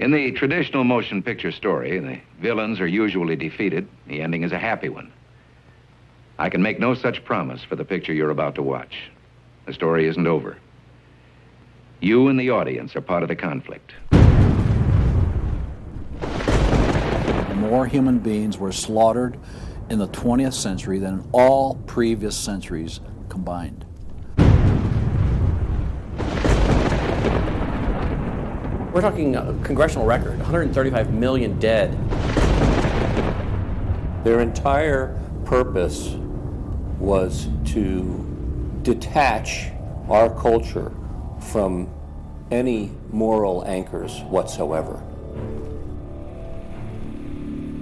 In the traditional motion picture story, the villains are usually defeated. The ending is a happy one. I can make no such promise for the picture you're about to watch. The story isn't over. You and the audience are part of the conflict. More human beings were slaughtered in the 20th century than in all previous centuries combined. We're talking a congressional record, 135 million dead. Their entire purpose was to detach our culture from any moral anchors whatsoever.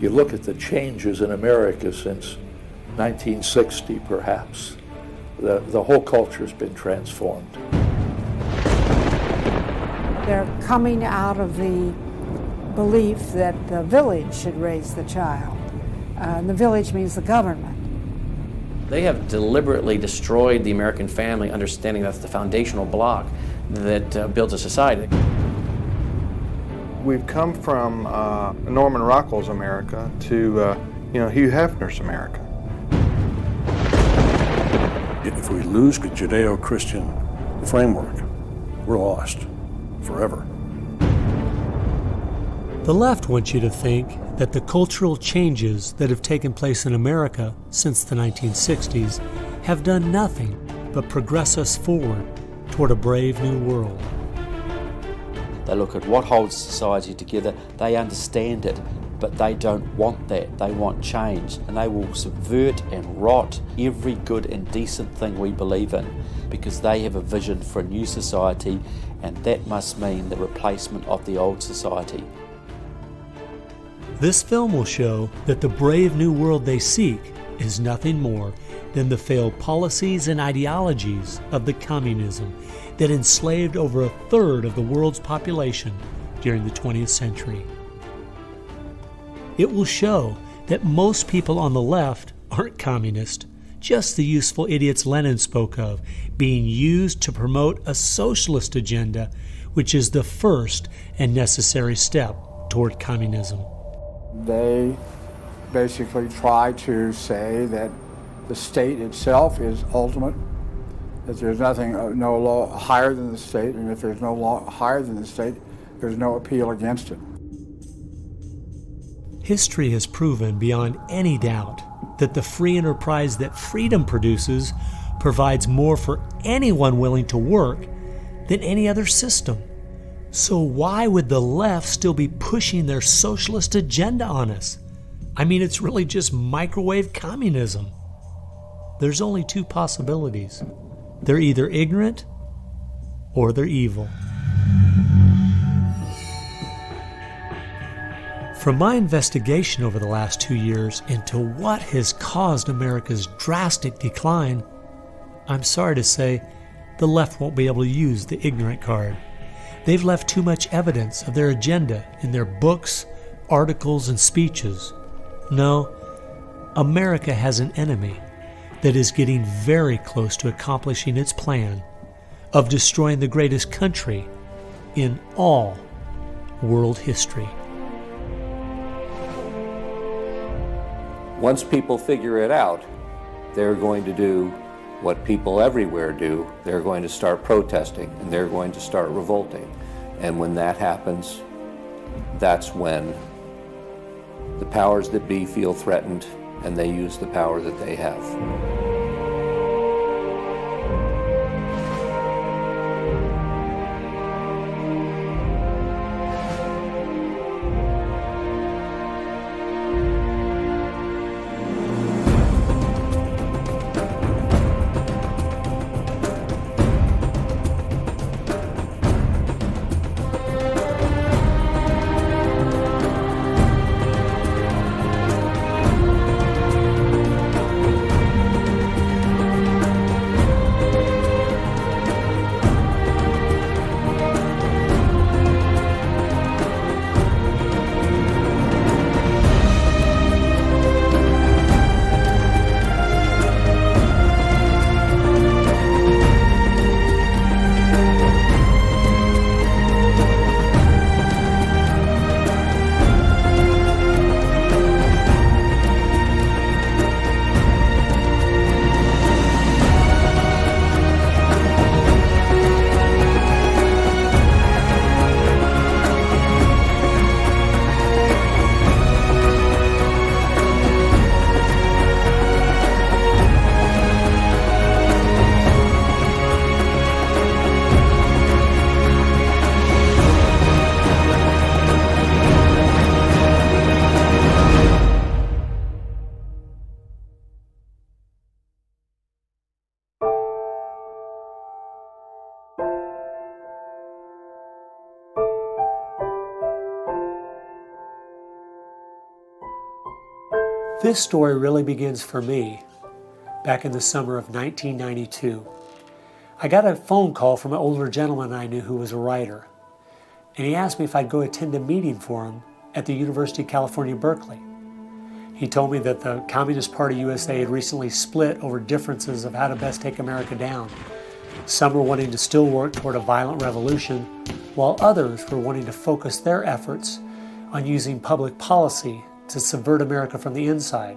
You look at the changes in America since 1960, perhaps. The whole culture's been transformed. They're coming out of the belief that the village should raise the child. The village means the government. They have deliberately destroyed the American family, understanding that's the foundational block that builds a society. We've come from Norman Rockwell's America to Hugh Hefner's America. If we lose the Judeo-Christian framework, we're lost forever. The left wants you to think that the cultural changes that have taken place in America since the 1960s have done nothing but progress us forward toward a brave new world. They look at what holds society together, they understand it, but they don't want that. They want change, and they will subvert and rot every good and decent thing we believe in because they have a vision for a new society, and that must mean the replacement of the old society. This film will show that the brave new world they seek is nothing more than the failed policies and ideologies of the communism that enslaved over a third of the world's population during the 20th century. It will show that most people on the left aren't communist, just the useful idiots Lenin spoke of, being used to promote a socialist agenda, which is the first and necessary step toward communism. They basically try to say that the state itself is ultimate, that there's nothing, no law higher than the state, and if there's no law higher than the state, there's no appeal against it. History has proven beyond any doubt that the free enterprise that freedom produces provides more for anyone willing to work than any other system. So why would the left still be pushing their socialist agenda on us? I mean, it's really just microwave communism. There's only two possibilities. They're either ignorant or they're evil. From my investigation over the last 2 years into what has caused America's drastic decline, I'm sorry to say the left won't be able to use the ignorant card. They've left too much evidence of their agenda in their books, articles, and speeches. No, America has an enemy that is getting very close to accomplishing its plan of destroying the greatest country in all world history. Once people figure it out, they're going to do what people everywhere do. They're going to start protesting and they're going to start revolting. And when that happens, that's when the powers that be feel threatened and they use the power that they have. This story really begins for me back in the summer of 1992. I got a phone call from an older gentleman I knew who was a writer, and he asked me if I'd go attend a meeting for him at the University of California, Berkeley. He told me that the Communist Party USA had recently split over differences of how to best take America down. Some were wanting to still work toward a violent revolution, while others were wanting to focus their efforts on using public policy to subvert America from the inside.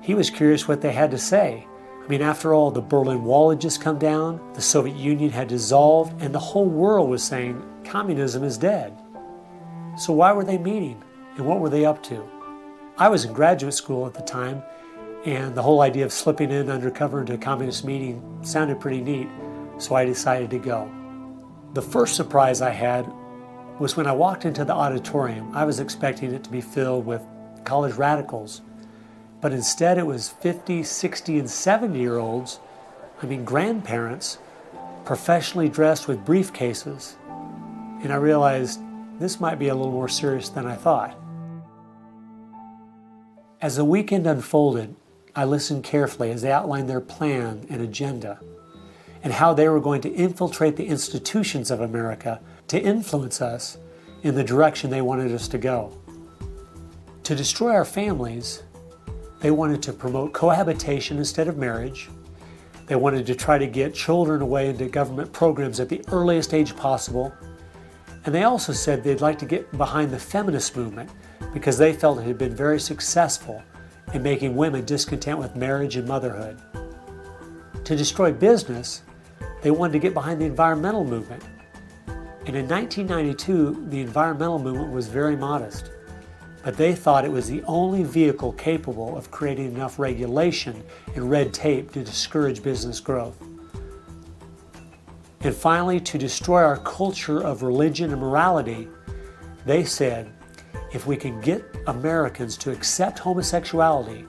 He was curious what they had to say. I mean, after all, the Berlin Wall had just come down, the Soviet Union had dissolved, and the whole world was saying communism is dead. So why were they meeting, and what were they up to? I was in graduate school at the time, and the whole idea of slipping in undercover into a communist meeting sounded pretty neat, so I decided to go. The first surprise I had was when I walked into the auditorium. I was expecting it to be filled with college radicals, but instead it was 50, 60, and 70-year-olds, grandparents, professionally dressed with briefcases, and I realized this might be a little more serious than I thought. As the weekend unfolded, I listened carefully as they outlined their plan and agenda and how they were going to infiltrate the institutions of America to influence us in the direction they wanted us to go. To destroy our families, they wanted to promote cohabitation instead of marriage. They wanted to try to get children away into government programs at the earliest age possible. And they also said they'd like to get behind the feminist movement because they felt it had been very successful in making women discontent with marriage and motherhood. To destroy business, they wanted to get behind the environmental movement. And in 1992, the environmental movement was very modest, but they thought it was the only vehicle capable of creating enough regulation and red tape to discourage business growth. And finally, to destroy our culture of religion and morality, they said, if we can get Americans to accept homosexuality,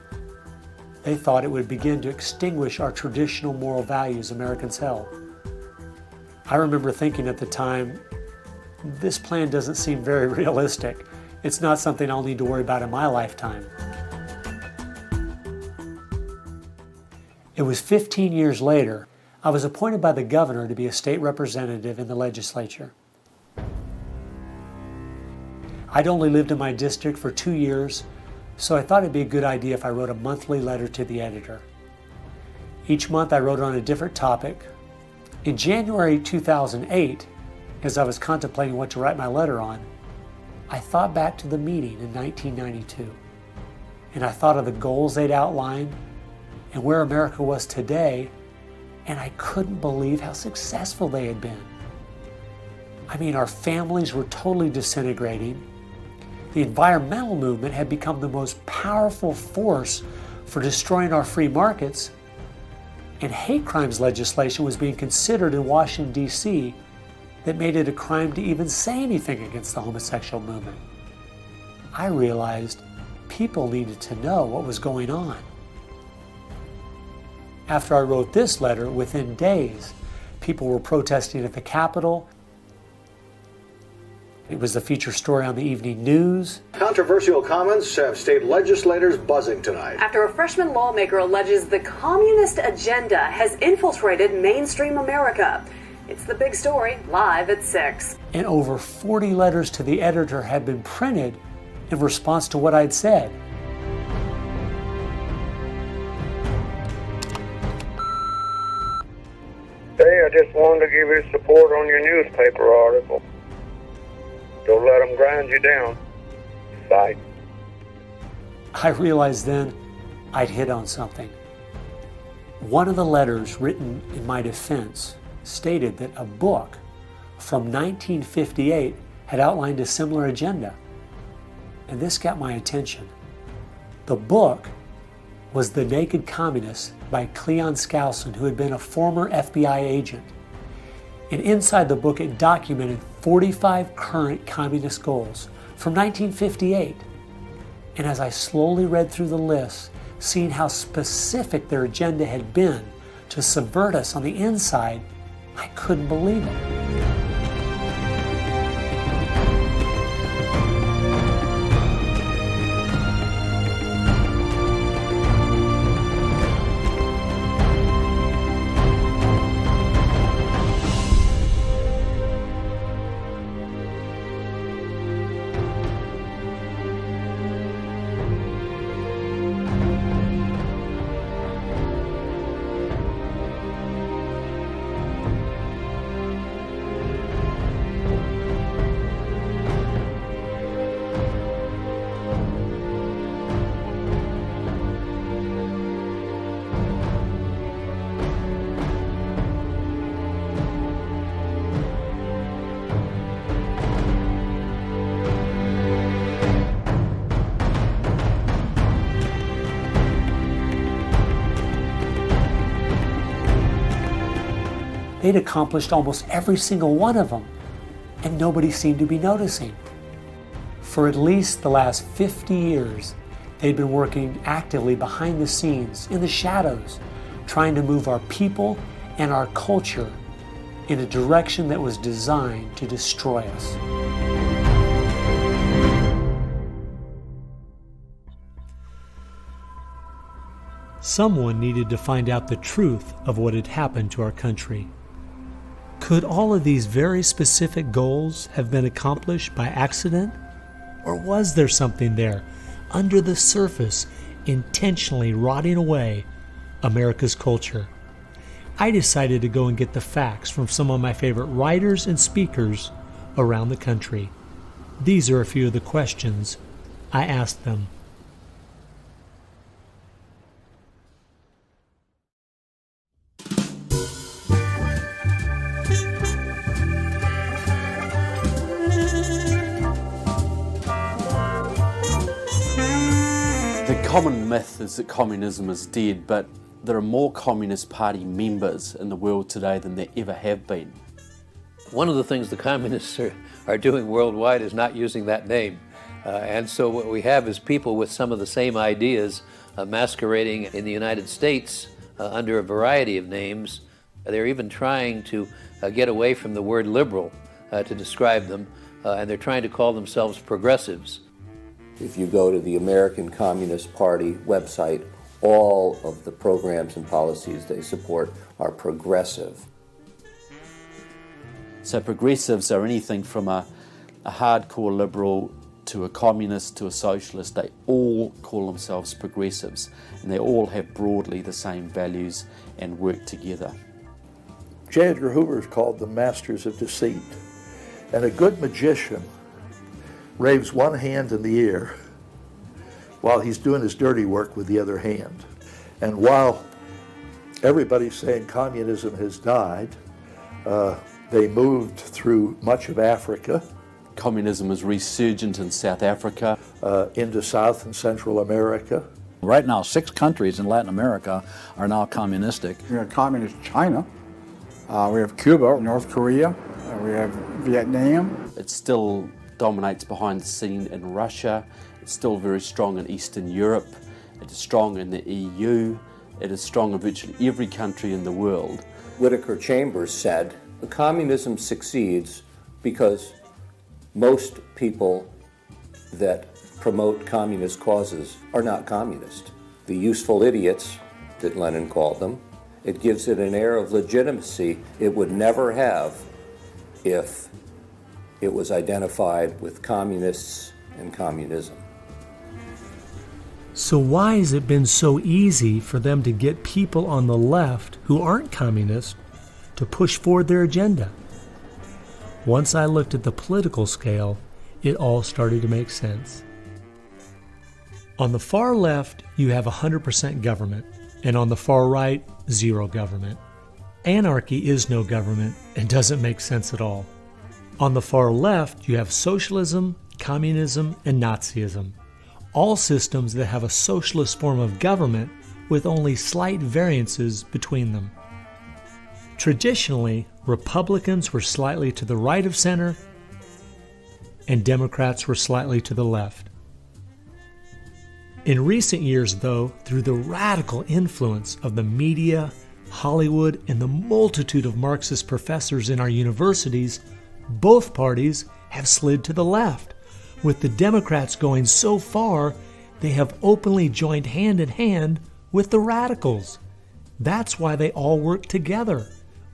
they thought it would begin to extinguish our traditional moral values Americans held. I remember thinking at the time, this plan doesn't seem very realistic. It's not something I'll need to worry about in my lifetime. It was 15 years later, I was appointed by the governor to be a state representative in the legislature. I'd only lived in my district for 2 years, so I thought it'd be a good idea if I wrote a monthly letter to the editor. Each month I wrote on a different topic. In January 2008, as I was contemplating what to write my letter on, I thought back to the meeting in 1992, and I thought of the goals they'd outlined and where America was today, and I couldn't believe how successful they had been. Our families were totally disintegrating. The environmental movement had become the most powerful force for destroying our free markets, and hate crimes legislation was being considered in Washington, D.C. that made it a crime to even say anything against the homosexual movement. I realized people needed to know what was going on. After I wrote this letter, within days, people were protesting at the Capitol. It was the feature story on the evening news. Controversial comments have state legislators buzzing tonight. After a freshman lawmaker alleges the communist agenda has infiltrated mainstream America. It's the big story, live at 6. And over 40 letters to the editor had been printed in response to what I'd said. Hey, I just wanted to give you support on your newspaper article. Don't let them grind you down. Bye. I realized then I'd hit on something. One of the letters written in my defense stated that a book from 1958 had outlined a similar agenda. And this got my attention. The book was The Naked Communist by Cleon Skousen, who had been a former FBI agent. And inside the book, it documented 45 current communist goals from 1958. And as I slowly read through the list, seeing how specific their agenda had been to subvert us on the inside, I couldn't believe it. they'd accomplished almost every single one of them, and nobody seemed to be noticing. For at least the last 50 years, they'd been working actively behind the scenes, in the shadows, trying to move our people and our culture in a direction that was designed to destroy us. Someone needed to find out the truth of what had happened to our country. Could all of these very specific goals have been accomplished by accident? Or was there something there, under the surface, intentionally rotting away America's culture? I decided to go and get the facts from some of my favorite writers and speakers around the country. These are a few of the questions I asked them. The common myth is that communism is dead, but there are more Communist Party members in the world today than there ever have been. One of the things the communists are doing worldwide is not using that name. And so what we have is people with some of the same ideas masquerading in the United States under a variety of names. They're even trying to get away from the word liberal to describe them, and they're trying to call themselves progressives. If you go to the American Communist Party website, all of the programs and policies they support are progressive. So progressives are anything from a hardcore liberal to a communist to a socialist. They all call themselves progressives, and they all have broadly the same values and work together. J. Edgar Hoover is called the masters of deceit. And a good magician raves one hand in the air while he's doing his dirty work with the other hand. And while everybody's saying communism has died, they moved through much of Africa. Communism is resurgent in South Africa. Into South and Central America. Right now, 6 countries in Latin America are now communistic. We have communist China. We have Cuba, North Korea. We have Vietnam. It still dominates behind the scene in Russia. It's still very strong in Eastern Europe. It is strong in the EU. It is strong in virtually every country in the world. Whittaker Chambers said, communism succeeds because most people that promote communist causes are not communist. The useful idiots, that Lenin called them, it gives it an air of legitimacy it would never have if it was identified with communists and communism. So why has it been so easy for them to get people on the left who aren't communist to push forward their agenda? Once I looked at the political scale, it all started to make sense. On the far left, you have 100% government, and on the far right, zero government. Anarchy is no government and doesn't make sense at all. On the far left, you have socialism, communism, and Nazism, all systems that have a socialist form of government with only slight variances between them. Traditionally, Republicans were slightly to the right of center, and Democrats were slightly to the left. In recent years, though, through the radical influence of the media, Hollywood, and the multitude of Marxist professors in our universities, both parties have slid to the left, with the Democrats going so far they have openly joined hand in hand with the radicals. That's why they all work together.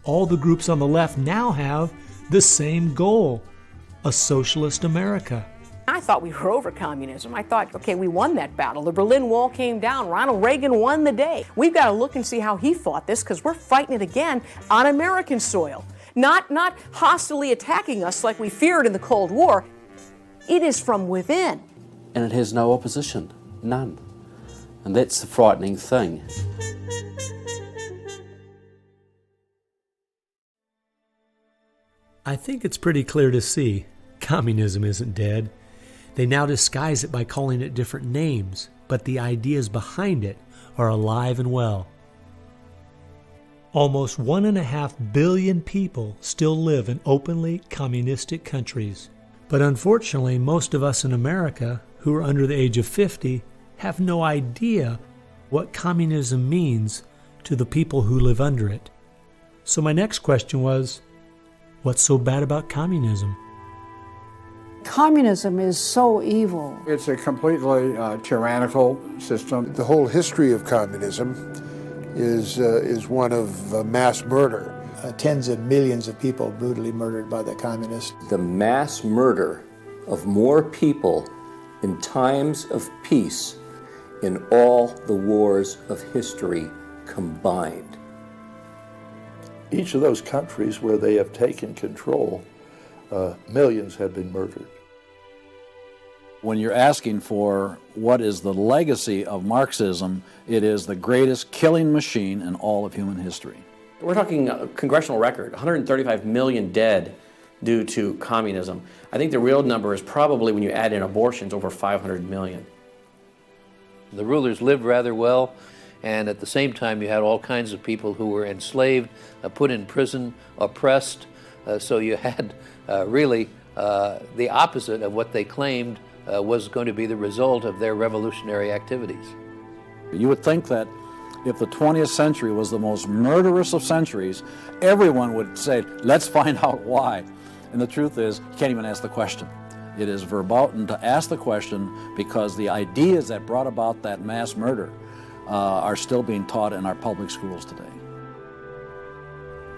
All the groups on the left now have the same goal, a socialist America. I thought we were over communism. I thought, okay, we won that battle. The Berlin Wall came down. Ronald Reagan won the day. We've got to look and see how he fought this, because we're fighting it again on American soil. Not hostilely attacking us like we feared in the Cold War. It is from within. And it has no opposition, none. And that's the frightening thing. I think it's pretty clear to see communism isn't dead. They now disguise it by calling it different names, but the ideas behind it are alive and well. Almost 1.5 billion people still live in openly communistic countries. But unfortunately, most of us in America who are under the age of 50 have no idea what communism means to the people who live under it. So my next question was, what's so bad about communism? Communism is so evil. It's a completely tyrannical system. The whole history of communism is one of mass murder. Tens of millions of people brutally murdered by the communists. The mass murder of more people in times of peace in all the wars of history combined. Each of those countries where they have taken control, millions have been murdered. When you're asking for what is the legacy of Marxism, it is the greatest killing machine in all of human history. We're talking a congressional record, 135 million dead due to communism. I think the real number is probably, when you add in abortions, over 500 million. The rulers lived rather well, and at the same time you had all kinds of people who were enslaved, put in prison, oppressed, so you had really the opposite of what they claimed was going to be the result of their revolutionary activities. You would think that if the 20th century was the most murderous of centuries, everyone would say, let's find out why. And the truth is, you can't even ask the question. It is verboten to ask the question because the ideas that brought about that mass murder are still being taught in our public schools today.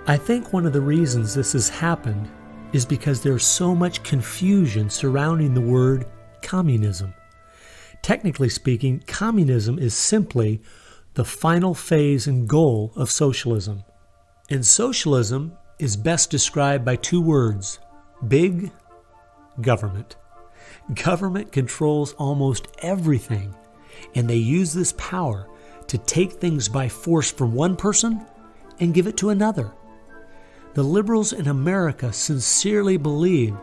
I think one of the reasons this has happened is because there's so much confusion surrounding the word communism. Technically speaking, communism is simply the final phase and goal of socialism. And socialism is best described by two words: big government. Government controls almost everything, and they use this power to take things by force from one person and give it to another. The liberals in America sincerely believe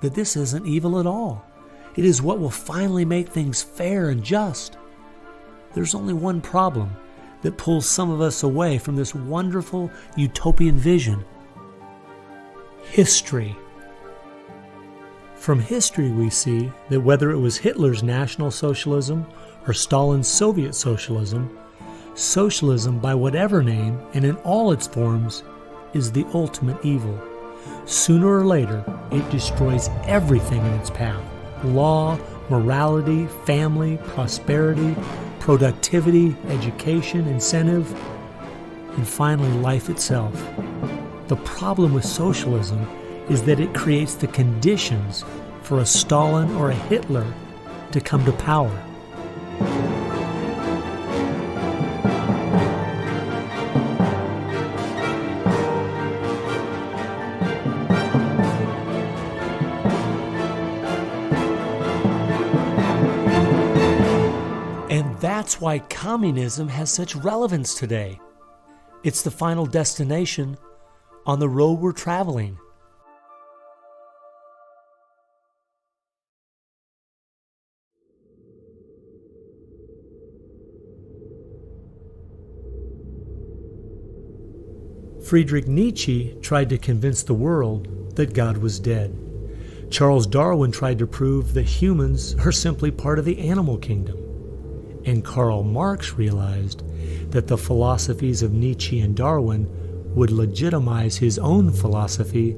that this isn't evil at all. It is what will finally make things fair and just. There's only one problem that pulls some of us away from this wonderful utopian vision: history. From history we see that whether it was Hitler's National Socialism or Stalin's Soviet Socialism, socialism by whatever name and in all its forms is the ultimate evil. Sooner or later, it destroys everything in its path: law, morality, family, prosperity, productivity, education, incentive, and finally life itself. The problem with socialism is that it creates the conditions for a Stalin or a Hitler to come to power. And that's why communism has such relevance today. It's the final destination on the road we're traveling. Friedrich Nietzsche tried to convince the world that God was dead. Charles Darwin tried to prove that humans are simply part of the animal kingdom. And Karl Marx realized that the philosophies of Nietzsche and Darwin would legitimize his own philosophy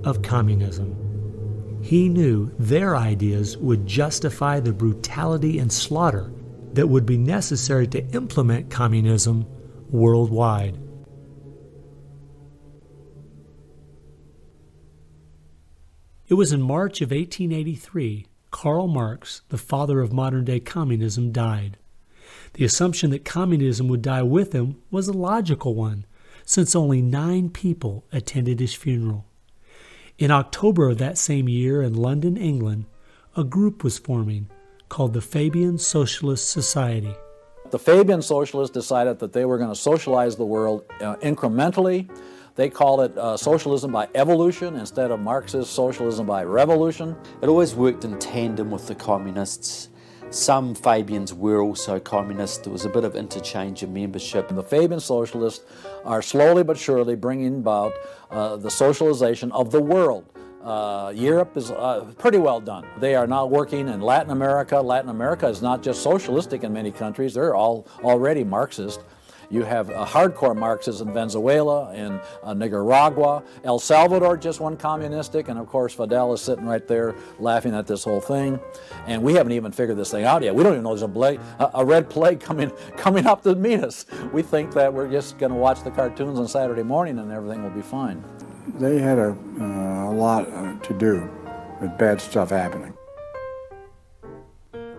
of communism. He knew their ideas would justify the brutality and slaughter that would be necessary to implement communism worldwide. It was in March of 1883, Karl Marx, the father of modern-day communism, died. The assumption that communism would die with him was a logical one, since only 9 people attended his funeral. In October of that same year in London, England, a group was forming called the Fabian Socialist Society. The Fabian Socialists decided that they were going to socialize the world incrementally. They called it socialism by evolution instead of Marxist socialism by revolution. It always worked in tandem with the communists. Some Fabians were also communist. There was a bit of interchange of membership. The Fabian socialists are slowly but surely bringing about the socialization of the world. Europe is pretty well done. They are now working in Latin America. Latin America is not just socialistic in many countries, they're all already Marxist. You have hardcore Marxists in Venezuela, in Nicaragua. El Salvador just went communistic, and of course Fidel is sitting right there laughing at this whole thing. And we haven't even figured this thing out yet. We don't even know there's a red plague coming up to meet us. We think that we're just going to watch the cartoons on Saturday morning and everything will be fine. They had a lot to do with bad stuff happening.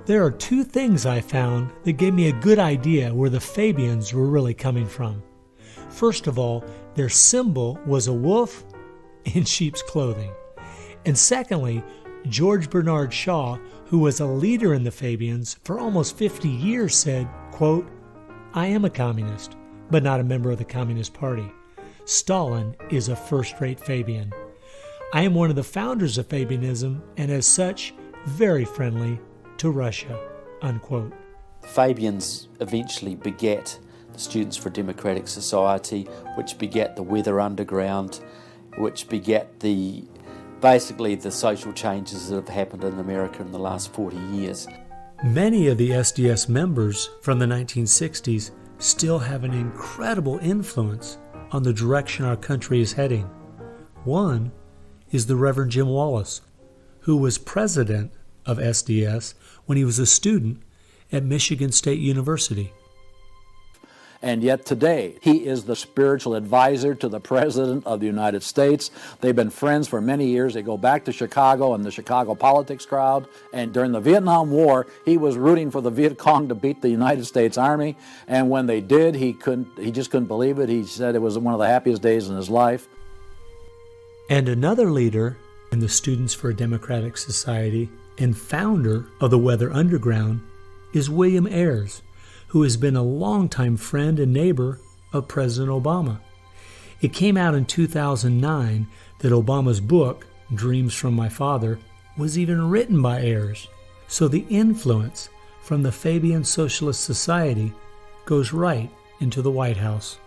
There are two things I found that gave me a good idea where the Fabians were really coming from. First of all, their symbol was a wolf in sheep's clothing. And secondly, George Bernard Shaw, who was a leader in the Fabians for almost 50 years, said, quote, "I am a communist, but not a member of the Communist Party. Stalin is a first-rate Fabian. I am one of the founders of Fabianism, and as such, very friendly to Russia," unquote. The Fabians eventually begat the Students for Democratic Society, which begat the Weather Underground, which begat basically the social changes that have happened in America in the last 40 years. Many of the SDS members from the 1960s still have an incredible influence on the direction our country is heading. One is the Reverend Jim Wallace, who was president of SDS when he was a student at Michigan State University. And yet today, he is the spiritual advisor to the President of the United States. They've been friends for many years. They go back to Chicago and the Chicago politics crowd. And during the Vietnam War, he was rooting for the Viet Cong to beat the United States Army. And when they did, he just couldn't believe it. He said it was one of the happiest days in his life. And another leader in the Students for a Democratic Society and founder of the Weather Underground is William Ayers, who has been a longtime friend and neighbor of President Obama. It came out in 2009 that Obama's book, Dreams from My Father, was even written by Ayers. So the influence from the Fabian Socialist Society goes right into the White House.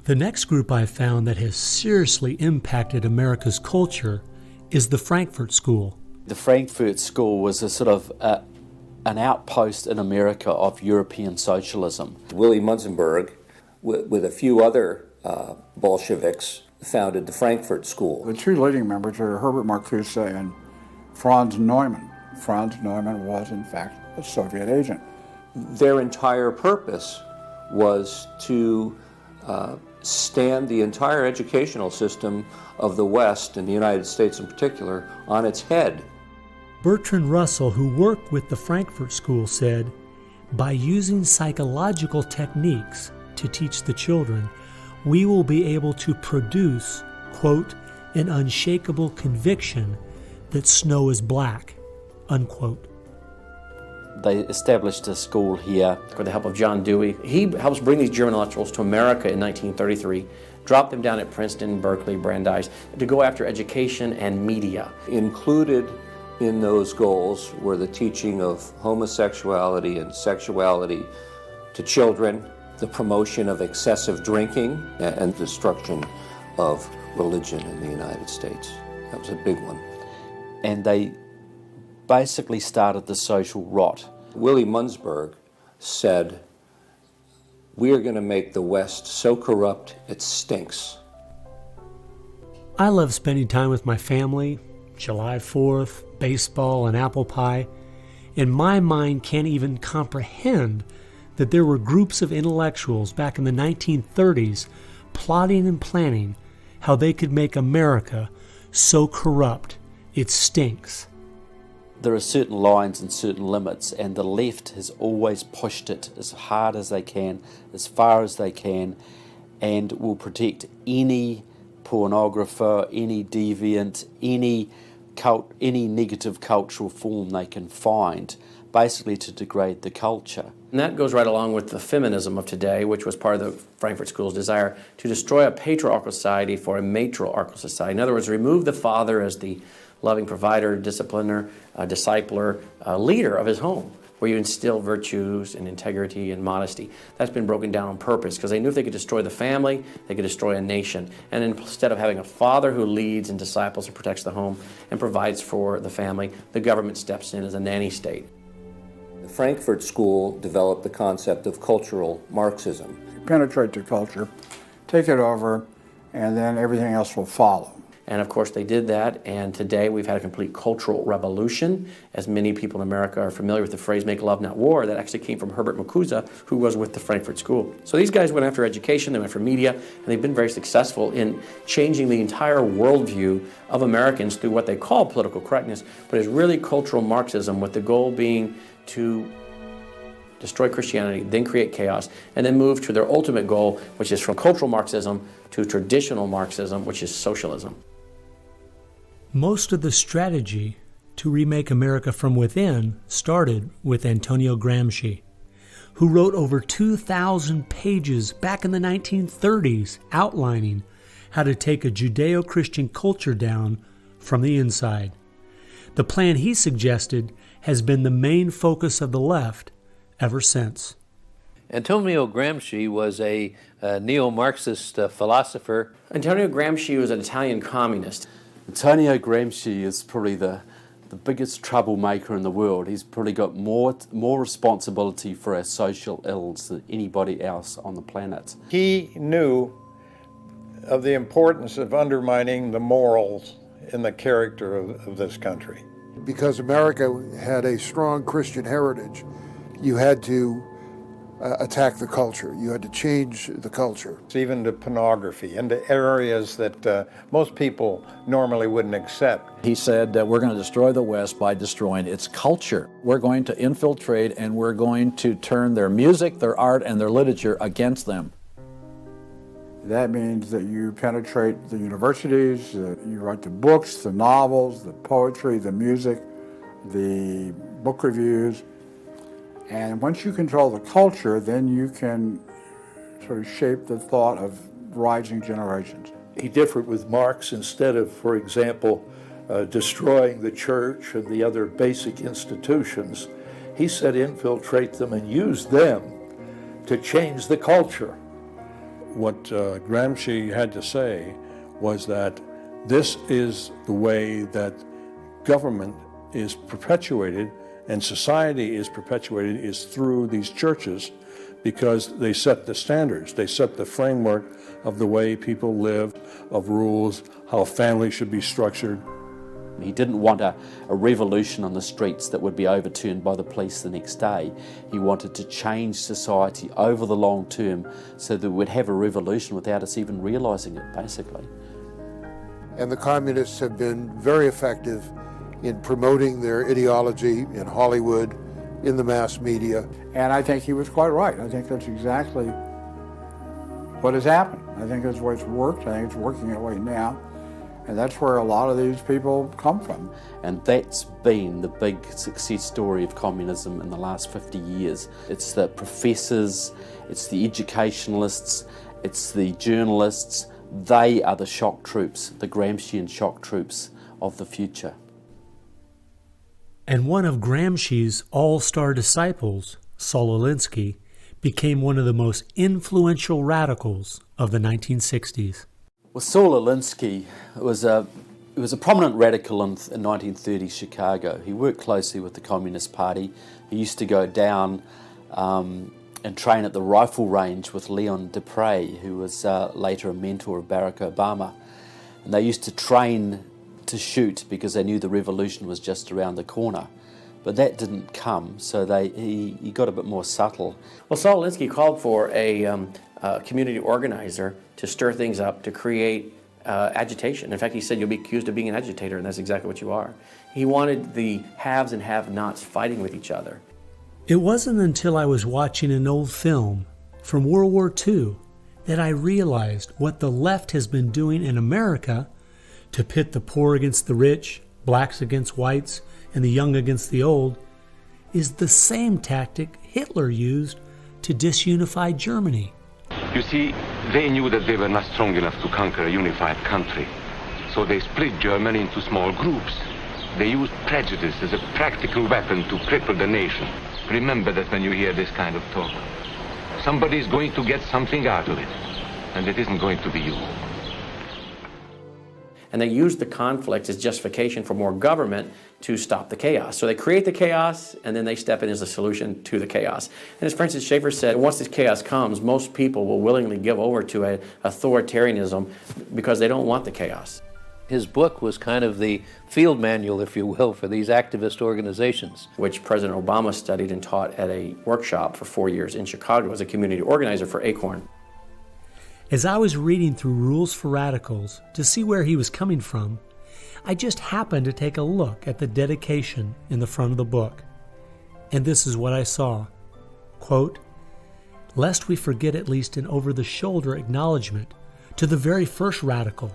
The next group I found that has seriously impacted America's culture is the Frankfurt School. The Frankfurt School was a sort of an outpost in America of European socialism. Willy Munzenberg, with a few other Bolsheviks, founded the Frankfurt School. The two leading members are Herbert Marcuse and Franz Neumann. Franz Neumann was, in fact, a Soviet agent. Their entire purpose was to stand the entire educational system of the West, and the United States in particular, on its head. Bertrand Russell, who worked with the Frankfurt School, said, "By using psychological techniques to teach the children, we will be able to produce, quote, an unshakable conviction that snow is black," unquote. They established a school here. With the help of John Dewey. He helps bring these German intellectuals to America in 1933, drop them down at Princeton, Berkeley, Brandeis, to go after education and media. Included in those goals were the teaching of homosexuality and sexuality to children, the promotion of excessive drinking, and destruction of religion in the United States. That was a big one. And they basically started the social rot. Willy Munzenberg said, "We are going to make the West so corrupt it stinks." I love spending time with my family, July 4th, baseball, and apple pie, and my mind can't even comprehend that there were groups of intellectuals back in the 1930s plotting and planning how they could make America so corrupt it stinks. There are certain lines and certain limits, and the left has always pushed it as hard as they can, as far as they can, and will protect any pornographer, any deviant, any negative cultural form they can find, basically to degrade the culture. And that goes right along with the feminism of today, which was part of the Frankfurt School's desire to destroy a patriarchal society for a matriarchal society. In other words, remove the father as the loving provider, discipliner, discipler, leader of his home, where you instill virtues and integrity and modesty. That's been broken down on purpose because they knew if they could destroy the family, they could destroy a nation. And instead of having a father who leads and disciples and protects the home and provides for the family, the government steps in as a nanny state. The Frankfurt School developed the concept of cultural Marxism. Penetrate the culture, take it over, and then everything else will follow. And of course they did that, and today we've had a complete cultural revolution. As many people in America are familiar with the phrase "make love, not war," that actually came from Herbert Marcuse, who was with the Frankfurt School. So these guys went after education, they went for media, and they've been very successful in changing the entire worldview of Americans through what they call political correctness, but it's really cultural Marxism, with the goal being to destroy Christianity, then create chaos, and then move to their ultimate goal, which is from cultural Marxism to traditional Marxism, which is socialism. Most of the strategy to remake America from within started with Antonio Gramsci, who wrote over 2,000 pages back in the 1930s outlining how to take a Judeo-Christian culture down from the inside. The plan he suggested has been the main focus of the left ever since. Antonio Gramsci was a neo-Marxist philosopher. Antonio Gramsci was an Italian communist. Antonio Gramsci is probably the biggest troublemaker in the world. He's probably got more responsibility for our social ills than anybody else on the planet. He knew of the importance of undermining the morals in the character of this country. Because America had a strong Christian heritage, you had to attack the culture. You had to change the culture. Even to pornography, into areas that most people normally wouldn't accept. He said that we're going to destroy the West by destroying its culture. We're going to infiltrate and we're going to turn their music, their art, and their literature against them. That means that you penetrate the universities, you write the books, the novels, the poetry, the music, the book reviews. And once you control the culture, then you can sort of shape the thought of rising generations. He differed with Marx. Instead of, for example, destroying the church and the other basic institutions, he said infiltrate them and use them to change the culture. What Gramsci had to say was that this is the way that government is perpetuated and society is perpetuated is through these churches, because they set the standards, they set the framework of the way people live, of rules, how families should be structured. He didn't want a revolution on the streets that would be overturned by the police the next day. He wanted to change society over the long term so that we'd have a revolution without us even realizing it, basically. And the communists have been very effective in promoting their ideology in Hollywood, in the mass media. And I think he was quite right. I think that's exactly what has happened. I think that's what's worked. I think it's working that way now. And that's where a lot of these people come from. And that's been the big success story of communism in the last 50 years. It's the professors, it's the educationalists, it's the journalists. They are the shock troops, the Gramscian shock troops of the future. And one of Gramsci's all-star disciples, Saul Alinsky, became one of the most influential radicals of the 1960s. Well, Saul Alinsky was a prominent radical in 1930 Chicago. He worked closely with the Communist Party. He used to go down and train at the rifle range with Leon Dupre, who was later a mentor of Barack Obama. And they used to train to shoot because they knew the revolution was just around the corner. But that didn't come, so he got a bit more subtle. Well, Saul Alinsky called for a community organizer to stir things up, to create agitation. In fact, he said, you'll be accused of being an agitator, and that's exactly what you are. He wanted the haves and have-nots fighting with each other. It wasn't until I was watching an old film from World War II that I realized what the left has been doing in America to pit the poor against the rich, blacks against whites, and the young against the old, is the same tactic Hitler used to disunify Germany. You see, they knew that they were not strong enough to conquer a unified country. So they split Germany into small groups. They used prejudice as a practical weapon to cripple the nation. Remember that when you hear this kind of talk. Somebody is going to get something out of it, and it isn't going to be you. And they use the conflict as justification for more government to stop the chaos. So they create the chaos, and then they step in as a solution to the chaos. And as Francis Schaeffer said, once this chaos comes, most people will willingly give over to an authoritarianism because they don't want the chaos. His book was kind of the field manual, if you will, for these activist organizations. Which President Obama studied and taught at a workshop for 4 years in Chicago as a community organizer for ACORN. As I was reading through Rules for Radicals to see where he was coming from, I just happened to take a look at the dedication in the front of the book. And this is what I saw. Quote, "Lest we forget at least an over-the-shoulder acknowledgement to the very first radical,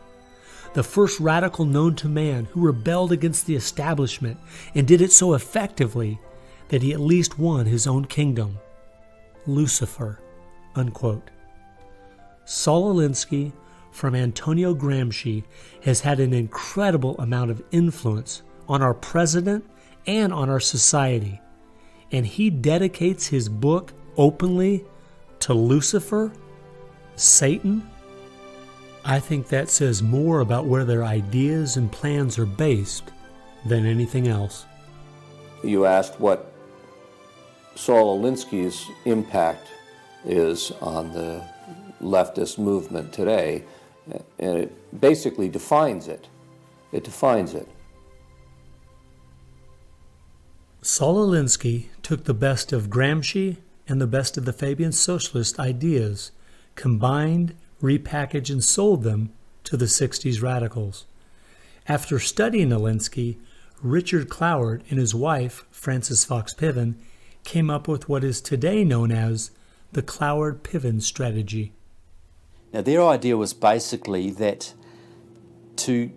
the first radical known to man who rebelled against the establishment and did it so effectively that he at least won his own kingdom. Lucifer." Unquote. Saul Alinsky from Antonio Gramsci has had an incredible amount of influence on our president and on our society, and he dedicates his book openly to Lucifer, Satan. I think that says more about where their ideas and plans are based than anything else. You asked what Saul Alinsky's impact is on the leftist movement today, and it basically defines it. It defines it. Saul Alinsky took the best of Gramsci and the best of the Fabian socialist ideas, combined, repackaged, and sold them to the 60s radicals. After studying Alinsky, Richard Cloward and his wife, Frances Fox Piven, came up with what is today known as the Cloward-Piven strategy. Now, their idea was basically that to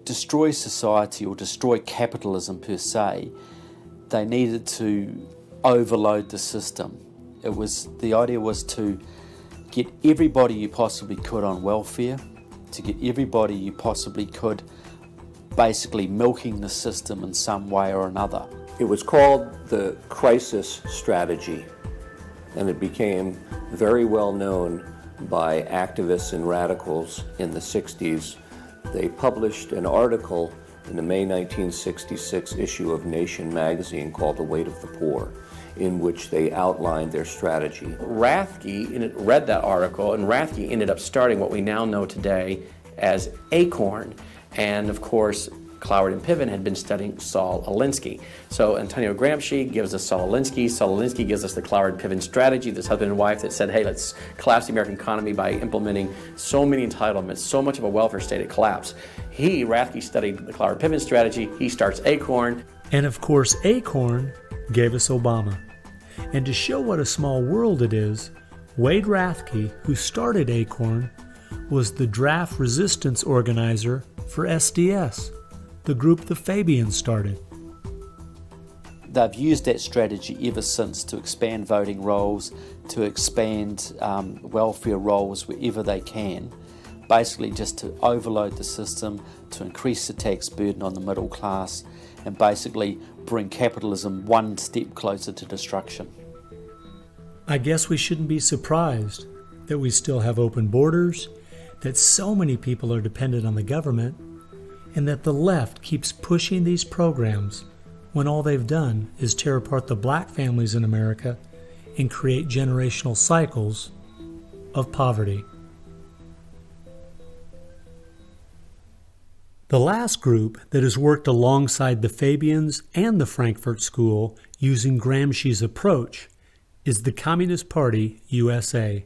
destroy society or destroy capitalism per se, they needed to overload the system. The idea was to get everybody you possibly could on welfare, to get everybody you possibly could basically milking the system in some way or another. It was called the crisis strategy, and it became very well known by activists and radicals in the 60s. They published an article in the May 1966 issue of Nation magazine called The Weight of the Poor, in which they outlined their strategy. Rathke read that article, and Rathke ended up starting what we now know today as ACORN. And of course, Cloward and Piven had been studying Saul Alinsky. So Antonio Gramsci gives us Saul Alinsky. Saul Alinsky gives us the Cloward-Piven strategy, this husband and wife that said, hey, let's collapse the American economy by implementing so many entitlements, so much of a welfare state it collapsed. Rathke studied the Cloward-Piven strategy. He starts ACORN. And of course, ACORN gave us Obama. And to show what a small world it is, Wade Rathke, who started ACORN, was the draft resistance organizer for SDS, the group the Fabians started. They've used that strategy ever since to expand voting rolls, to expand welfare rolls wherever they can, basically just to overload the system, to increase the tax burden on the middle class, and basically bring capitalism one step closer to destruction. I guess we shouldn't be surprised that we still have open borders, that so many people are dependent on the government, and that the left keeps pushing these programs when all they've done is tear apart the black families in America and create generational cycles of poverty. The last group that has worked alongside the Fabians and the Frankfurt School using Gramsci's approach is the Communist Party USA.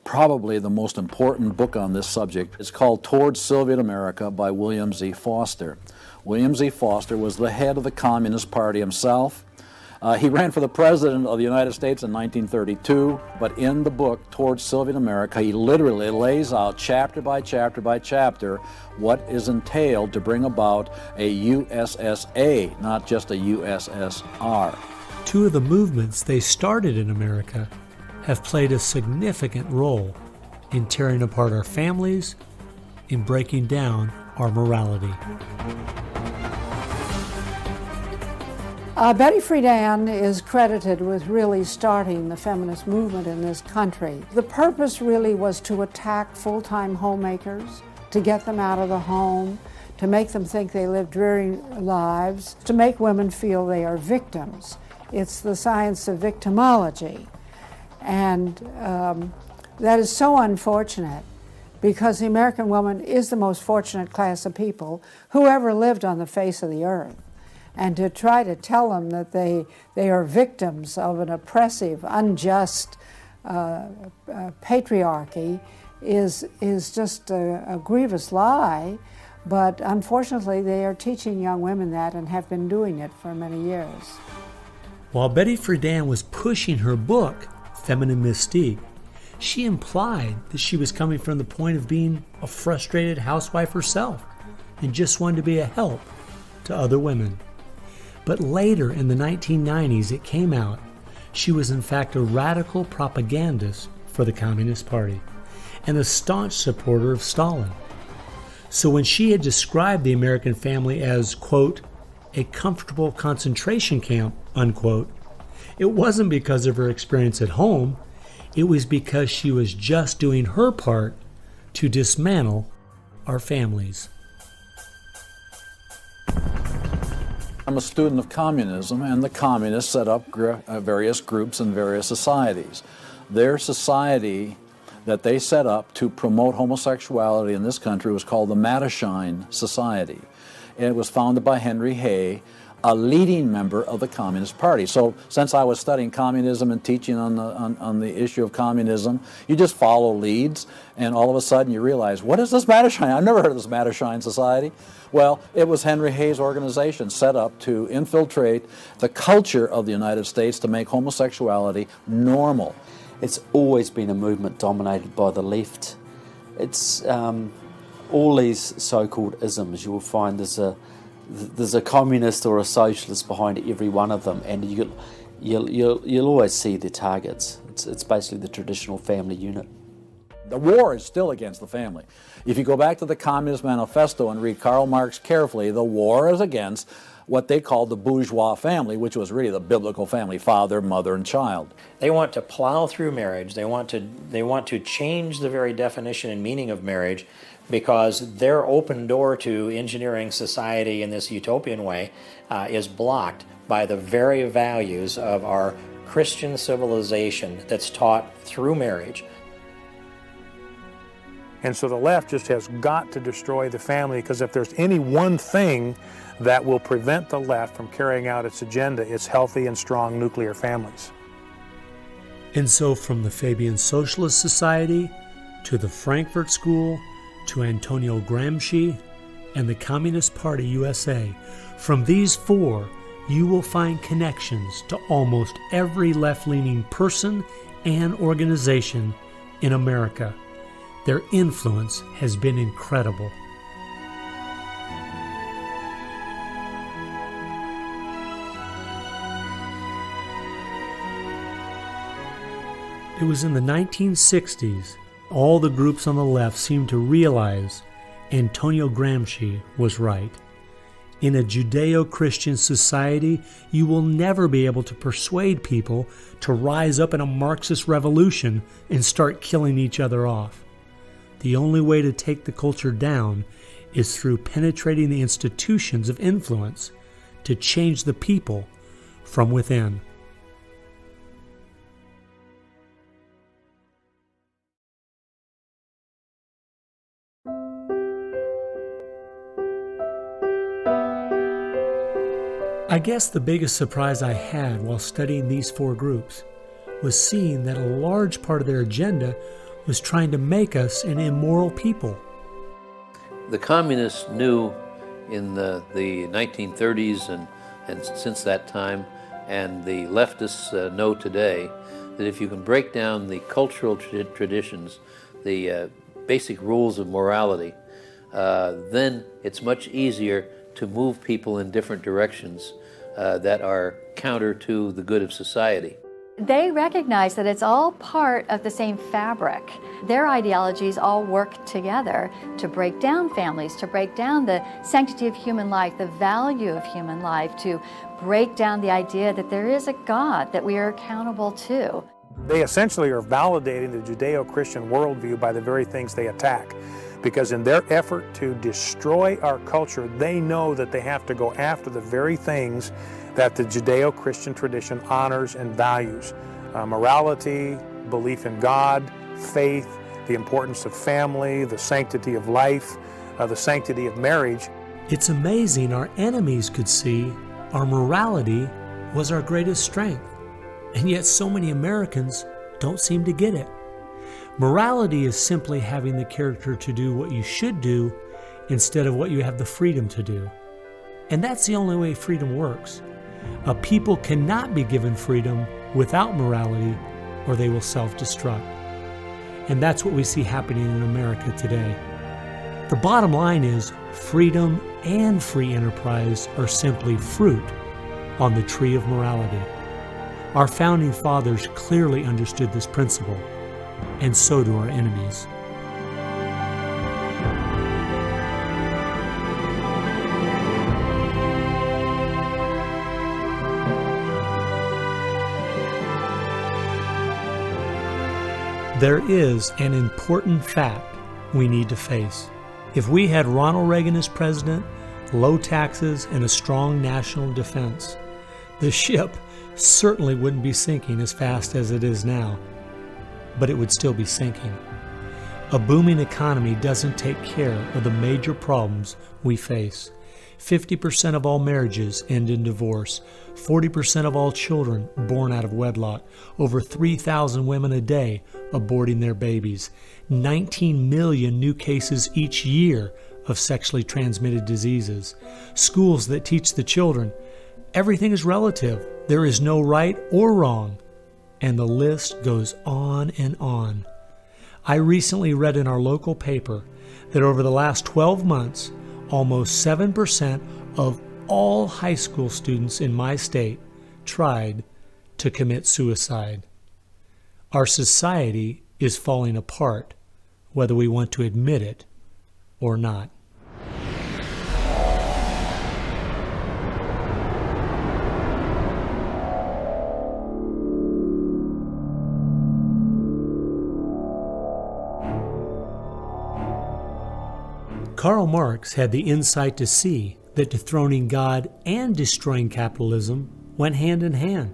Probably the most important book on this subject is called Towards Soviet America by William Z. Foster. William Z. Foster was the head of the Communist Party himself. He ran for the President of the United States in 1932, but in the book Towards Soviet America, he literally lays out chapter by chapter by chapter what is entailed to bring about a USSA, not just a USSR. Two of the movements they started in America have played a significant role in tearing apart our families, in breaking down our morality. Betty Friedan is credited with really starting the feminist movement in this country. The purpose really was to attack full-time homemakers, to get them out of the home, to make them think they live dreary lives, to make women feel they are victims. It's the science of victimology. And that is so unfortunate, because the American woman is the most fortunate class of people who ever lived on the face of the earth. And to try to tell them that they are victims of an oppressive, unjust patriarchy is just a grievous lie. But unfortunately, they are teaching young women that and have been doing it for many years. While Betty Friedan was pushing her book, Feminine Mystique, she implied that she was coming from the point of being a frustrated housewife herself and just wanted to be a help to other women. But later in the 1990s, it came out she was in fact a radical propagandist for the Communist Party and a staunch supporter of Stalin. So when she had described the American family as, quote, a comfortable concentration camp, unquote, it wasn't because of her experience at home. It was because she was just doing her part to dismantle our families. I'm a student of communism, and the communists set up various groups and various societies. Their society that they set up to promote homosexuality in this country was called the Mattachine Society. It was founded by Henry Hay, a leading member of the Communist Party. So since I was studying communism and teaching on the issue of communism, you just follow leads, and all of a sudden you realize, what is this Mattachine? I've never heard of this Mattachine Society. Well, it was Henry Hay's organization set up to infiltrate the culture of the United States to make homosexuality normal. It's always been a movement dominated by the left. It's all these so-called isms. You will find there's a communist or a socialist behind every one of them, and you'll always see their targets. It's basically the traditional family unit. The war is still against the family. If you go back to the Communist Manifesto and read Karl Marx carefully, the war is against what they called the bourgeois family, which was really the biblical family, father, mother, and child. They want to plow through marriage. They want to change the very definition and meaning of marriage, because their open door to engineering society in this utopian way is blocked by the very values of our Christian civilization that's taught through marriage. And so the left just has got to destroy the family, because if there's any one thing that will prevent the left from carrying out its agenda, it's healthy and strong nuclear families. And so from the Fabian Socialist Society to the Frankfurt School to Antonio Gramsci and the Communist Party USA, from these four you will find connections to almost every left-leaning person and organization in America. Their influence has been incredible. It was in the 1960s, all the groups on the left seemed to realize Antonio Gramsci was right. In a Judeo-Christian society, you will never be able to persuade people to rise up in a Marxist revolution and start killing each other off. The only way to take the culture down is through penetrating the institutions of influence to change the people from within. I guess the biggest surprise I had while studying these four groups was seeing that a large part of their agenda was trying to make us an immoral people. The communists knew in the 1930s and since that time, and the leftists know today, that if you can break down the cultural traditions, the basic rules of morality, then it's much easier to move people in different directions that are counter to the good of society. They recognize that it's all part of the same fabric. Their ideologies all work together to break down families, to break down the sanctity of human life, the value of human life, to break down the idea that there is a God that we are accountable to. They essentially are validating the Judeo-Christian worldview by the very things they attack. Because in their effort to destroy our culture, they know that they have to go after the very things that the Judeo-Christian tradition honors and values. Morality, belief in God, faith, the importance of family, the sanctity of life, the sanctity of marriage. It's amazing our enemies could see our morality was our greatest strength, and yet so many Americans don't seem to get it. Morality is simply having the character to do what you should do instead of what you have the freedom to do. And that's the only way freedom works. A people cannot be given freedom without morality, or they will self-destruct. And that's what we see happening in America today. The bottom line is freedom and free enterprise are simply fruit on the tree of morality. Our founding fathers clearly understood this principle, and so do our enemies. There is an important fact we need to face. If we had Ronald Reagan as president, low taxes, and a strong national defense, the ship certainly wouldn't be sinking as fast as it is now, but it would still be sinking. A booming economy doesn't take care of the major problems we face. 50% of all marriages end in divorce. 40% of all children born out of wedlock. Over 3,000 women a day aborting their babies. 19 million new cases each year of sexually transmitted diseases. Schools that teach the children everything is relative. There is no right or wrong. And the list goes on and on. I recently read in our local paper that over the last 12 months, almost 7% of all high school students in my state tried to commit suicide. Our society is falling apart, whether we want to admit it or not. Karl Marx had the insight to see that dethroning God and destroying capitalism went hand in hand.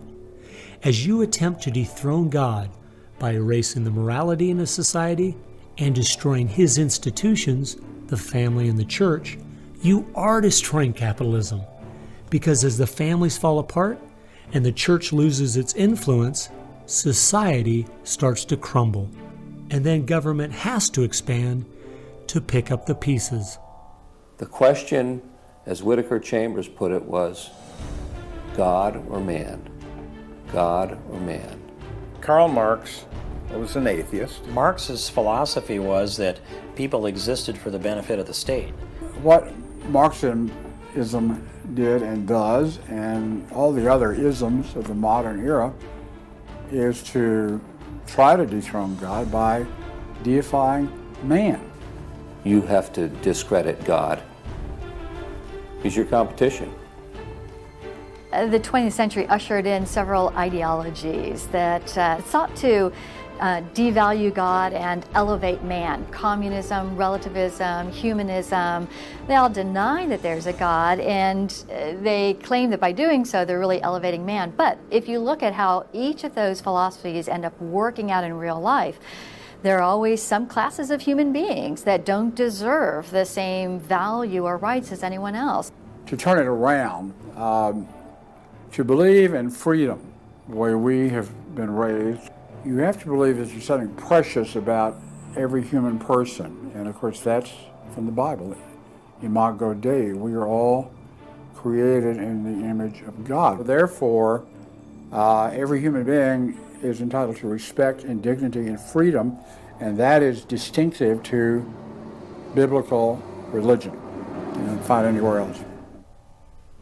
As you attempt to dethrone God by erasing the morality in a society and destroying his institutions, the family and the church, you are destroying capitalism. Because as the families fall apart and the church loses its influence, society starts to crumble. And then government has to expand to pick up the pieces. The question, as Whittaker Chambers put it, was God or man? God or man? Karl Marx was an atheist. Marx's philosophy was that people existed for the benefit of the state. What Marxism did and does, and all the other isms of the modern era, is to try to dethrone God by deifying man. You have to discredit God. He's your competition. The 20th century ushered in several ideologies that sought to devalue God and elevate man. Communism, relativism, humanism, they all deny that there's a God, and they claim that by doing so they're really elevating man. But if you look at how each of those philosophies end up working out in real life, there are always some classes of human beings that don't deserve the same value or rights as anyone else. To turn it around, to believe in freedom, the way we have been raised, you have to believe that there's something precious about every human person. And of course, that's from the Bible. Imago Dei, we are all created in the image of God. Therefore, every human being is entitled to respect and dignity and freedom, and that is distinctive to biblical religion. You don't find anywhere else.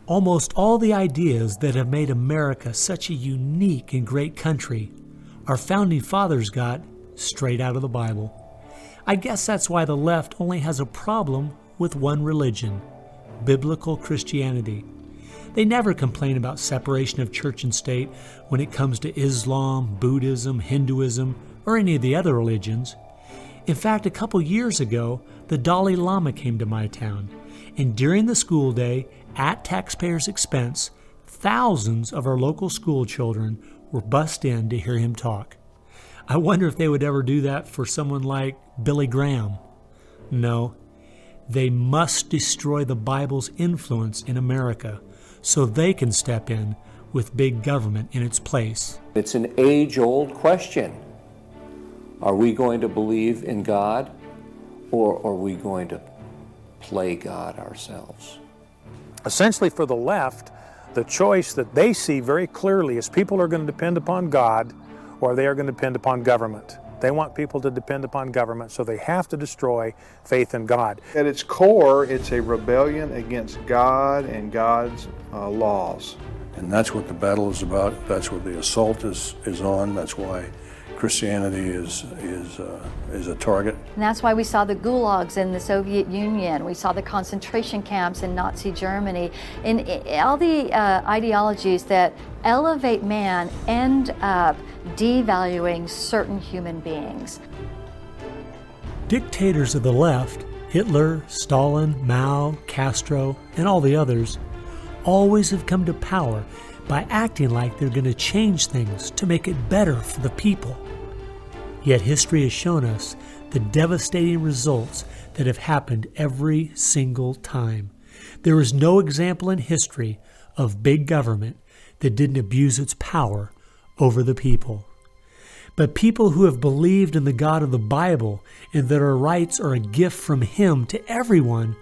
Almost all the ideas that have made America such a unique and great country, our founding fathers got straight out of the Bible. I guess that's why the left only has a problem with one religion, biblical Christianity. They never complain about separation of church and state when it comes to Islam, Buddhism, Hinduism, or any of the other religions. In fact, a couple years ago, the Dalai Lama came to my town, and during the school day, at taxpayers' expense, thousands of our local school children were bussed in to hear him talk. I wonder if they would ever do that for someone like Billy Graham. No, they must destroy the Bible's influence in America so they can step in with big government in its place. It's an age-old question. Are we going to believe in God, or are we going to play God ourselves? Essentially, for the left, the choice that they see very clearly is people are going to depend upon God or they are going to depend upon government. They want people to depend upon government, so they have to destroy faith in God. At its core, it's a rebellion against God and God's laws. And that's what the battle is about. That's what the assault is on. That's why Christianity is a target. And that's why we saw the gulags in the Soviet Union. We saw the concentration camps in Nazi Germany. In all the ideologies that elevate man end up devaluing certain human beings. Dictators of the left, Hitler, Stalin, Mao, Castro, and all the others, always have come to power by acting like they're going to change things to make it better for the people. Yet history has shown us the devastating results that have happened every single time. There is no example in history of big government that didn't abuse its power over the people. But people who have believed in the God of the Bible and that our rights are a gift from Him to everyone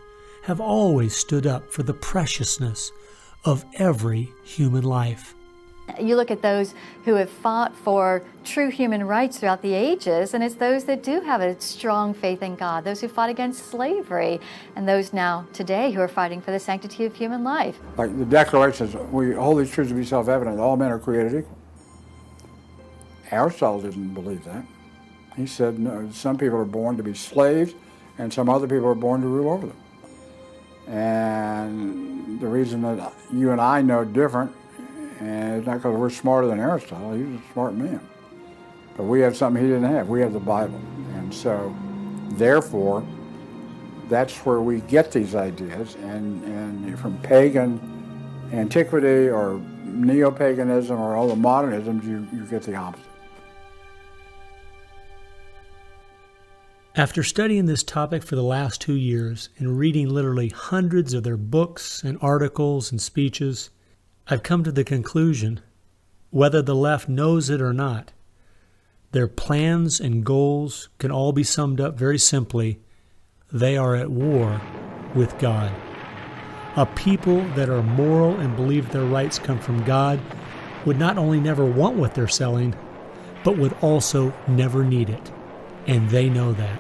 have always stood up for the preciousness of every human life. You look at those who have fought for true human rights throughout the ages, and it's those that do have a strong faith in God, those who fought against slavery, and those now today who are fighting for the sanctity of human life. Like the Declaration says, we hold these truths to be self-evident, all men are created equal. Aristotle didn't believe that. He said, no, some people are born to be slaves, and some other people are born to rule over them. And the reason that you and I know different, and it's not because we're smarter than Aristotle, he was a smart man. But we have something he didn't have. We have the Bible. And so, therefore, that's where we get these ideas. And from pagan antiquity or neo-paganism or all the modernisms, you get the opposite. After studying this topic for the last 2 years and reading literally hundreds of their books and articles and speeches, I've come to the conclusion, whether the left knows it or not, their plans and goals can all be summed up very simply. They are at war with God. A people that are moral and believe their rights come from God would not only never want what they're selling, but would also never need it. And they know that.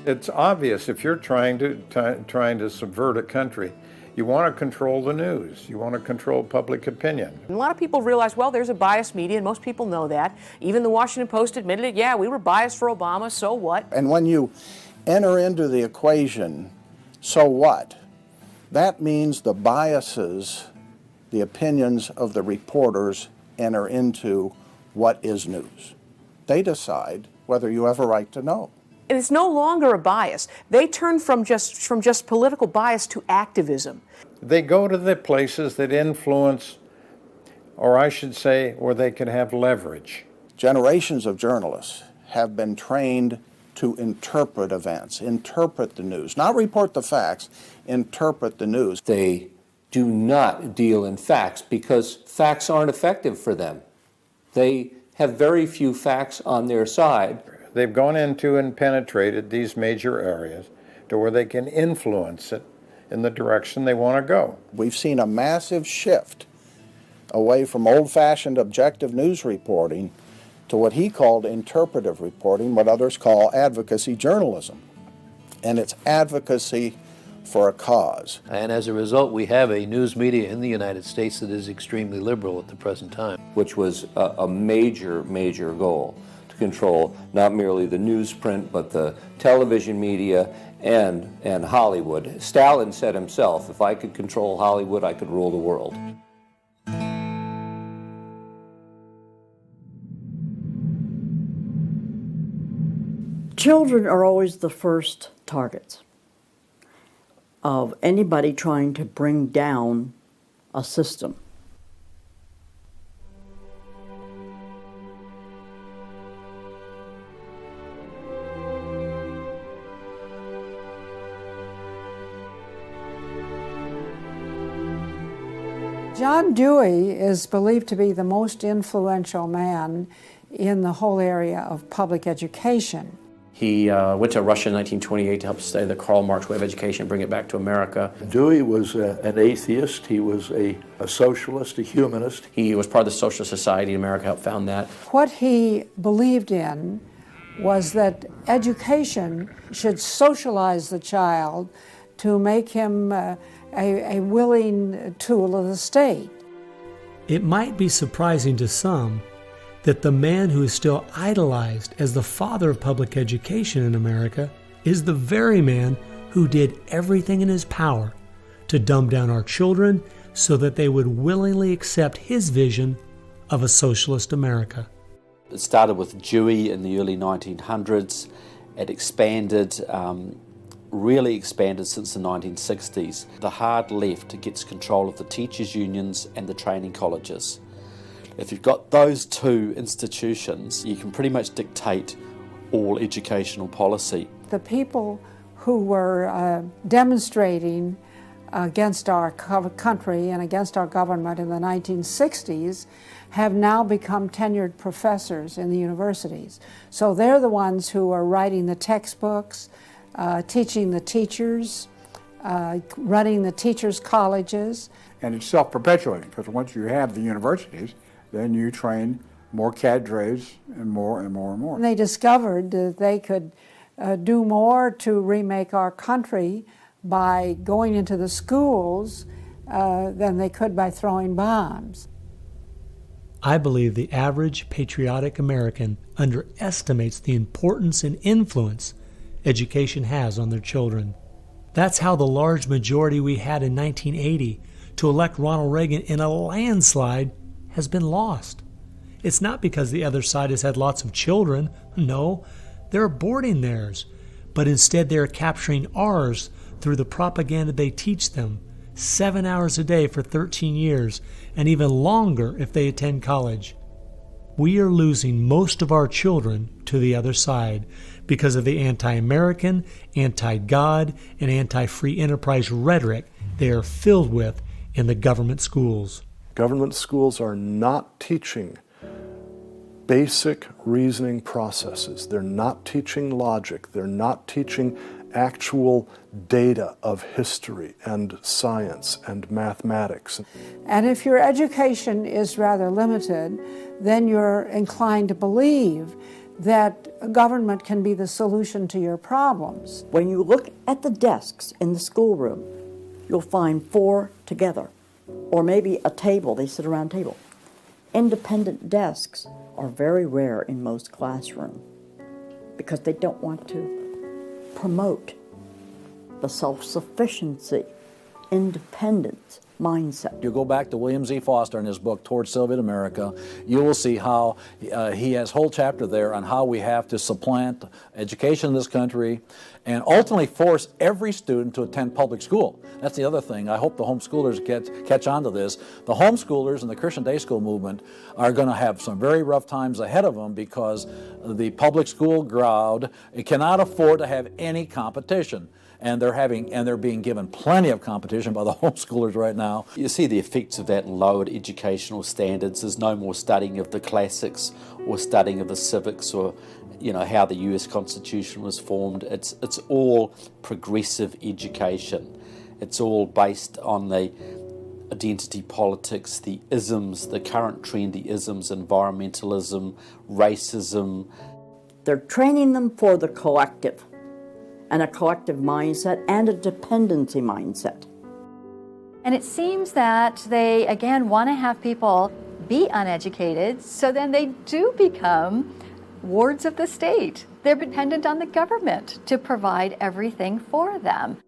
It's obvious if you're trying to subvert a country, you want to control the news. You want to control public opinion. And a lot of people realize, well, there's a biased media, and most people know that. Even the Washington Post admitted it. Yeah, we were biased for Obama, so what? And when you enter into the equation, so what? That means the biases, the opinions of the reporters enter into what is news. They decide whether you have a right to know. And it's no longer a bias. They turn from just political bias to activism. They go to the places that influence, or I should say, where they can have leverage. Generations of journalists have been trained to interpret events, interpret the news, not report the facts, interpret the news. They do not deal in facts because facts aren't effective for them. They have very few facts on their side. They've gone into and penetrated these major areas to where they can influence it in the direction they want to go. We've seen a massive shift away from old-fashioned objective news reporting to what he called interpretive reporting, what others call advocacy journalism. And it's advocacy for a cause. And as a result, we have a news media in the United States that is extremely liberal at the present time. Which was a major, major goal, to control not merely the newsprint, but the television media and Hollywood. Stalin said himself, if I could control Hollywood, I could rule the world. Children are always the first targets of anybody trying to bring down a system. John Dewey is believed to be the most influential man in the whole area of public education. He went to Russia in 1928 to help study the Karl Marx way of education and bring it back to America. Dewey was an atheist. He was a socialist, a humanist. He was part of the Socialist Society in America, helped found that. What he believed in was that education should socialize the child to make him a willing tool of the state. It might be surprising to some that the man who is still idolized as the father of public education in America is the very man who did everything in his power to dumb down our children so that they would willingly accept his vision of a socialist America. It started with Dewey in the early 1900s. It expanded, really expanded since the 1960s. The hard left gets control of the teachers' unions and the training colleges. If you've got those two institutions, you can pretty much dictate all educational policy. The people who were demonstrating against our country and against our government in the 1960s have now become tenured professors in the universities. So they're the ones who are writing the textbooks, teaching the teachers, running the teachers' colleges. And it's self-perpetuating, because once you have the universities, then you train more cadres and more and more and more. And they discovered that they could do more to remake our country by going into the schools than they could by throwing bombs. I believe the average patriotic American underestimates the importance and influence education has on their children. That's how the large majority we had in 1980 to elect Ronald Reagan in a landslide has been lost. It's not because the other side has had lots of children. No, they're aborting theirs. But instead they are capturing ours through the propaganda they teach them, 7 hours a day for 13 years, and even longer if they attend college. We are losing most of our children to the other side because of the anti-American, anti-God, and anti-free enterprise rhetoric they are filled with in the government schools. Government schools are not teaching basic reasoning processes. They're not teaching logic. They're not teaching actual data of history and science and mathematics. And if your education is rather limited, then you're inclined to believe that government can be the solution to your problems. When you look at the desks in the schoolroom, you'll find 4 together, or maybe a table, they sit around a table. Independent desks are very rare in most classrooms because they don't want to promote the self-sufficiency, independence mindset. You go back to William Z. Foster in his book, Towards Soviet America, you will see how he has a whole chapter there on how we have to supplant education in this country and ultimately force every student to attend public school. That's the other thing. I hope the homeschoolers catch on to this. The homeschoolers and the Christian day school movement are going to have some very rough times ahead of them because the public school crowd cannot afford to have any competition. And they're being given plenty of competition by the homeschoolers right now. You see the effects of that in lowered educational standards. There's no more studying of the classics or studying of the civics or how the US Constitution was formed. It's all progressive education. It's all based on the identity politics, the isms, the current trendy isms, environmentalism, racism. They're training them for the collective, and a collective mindset and a dependency mindset. And it seems that they, again, want to have people be uneducated, so then they do become wards of the state. They're dependent on the government to provide everything for them.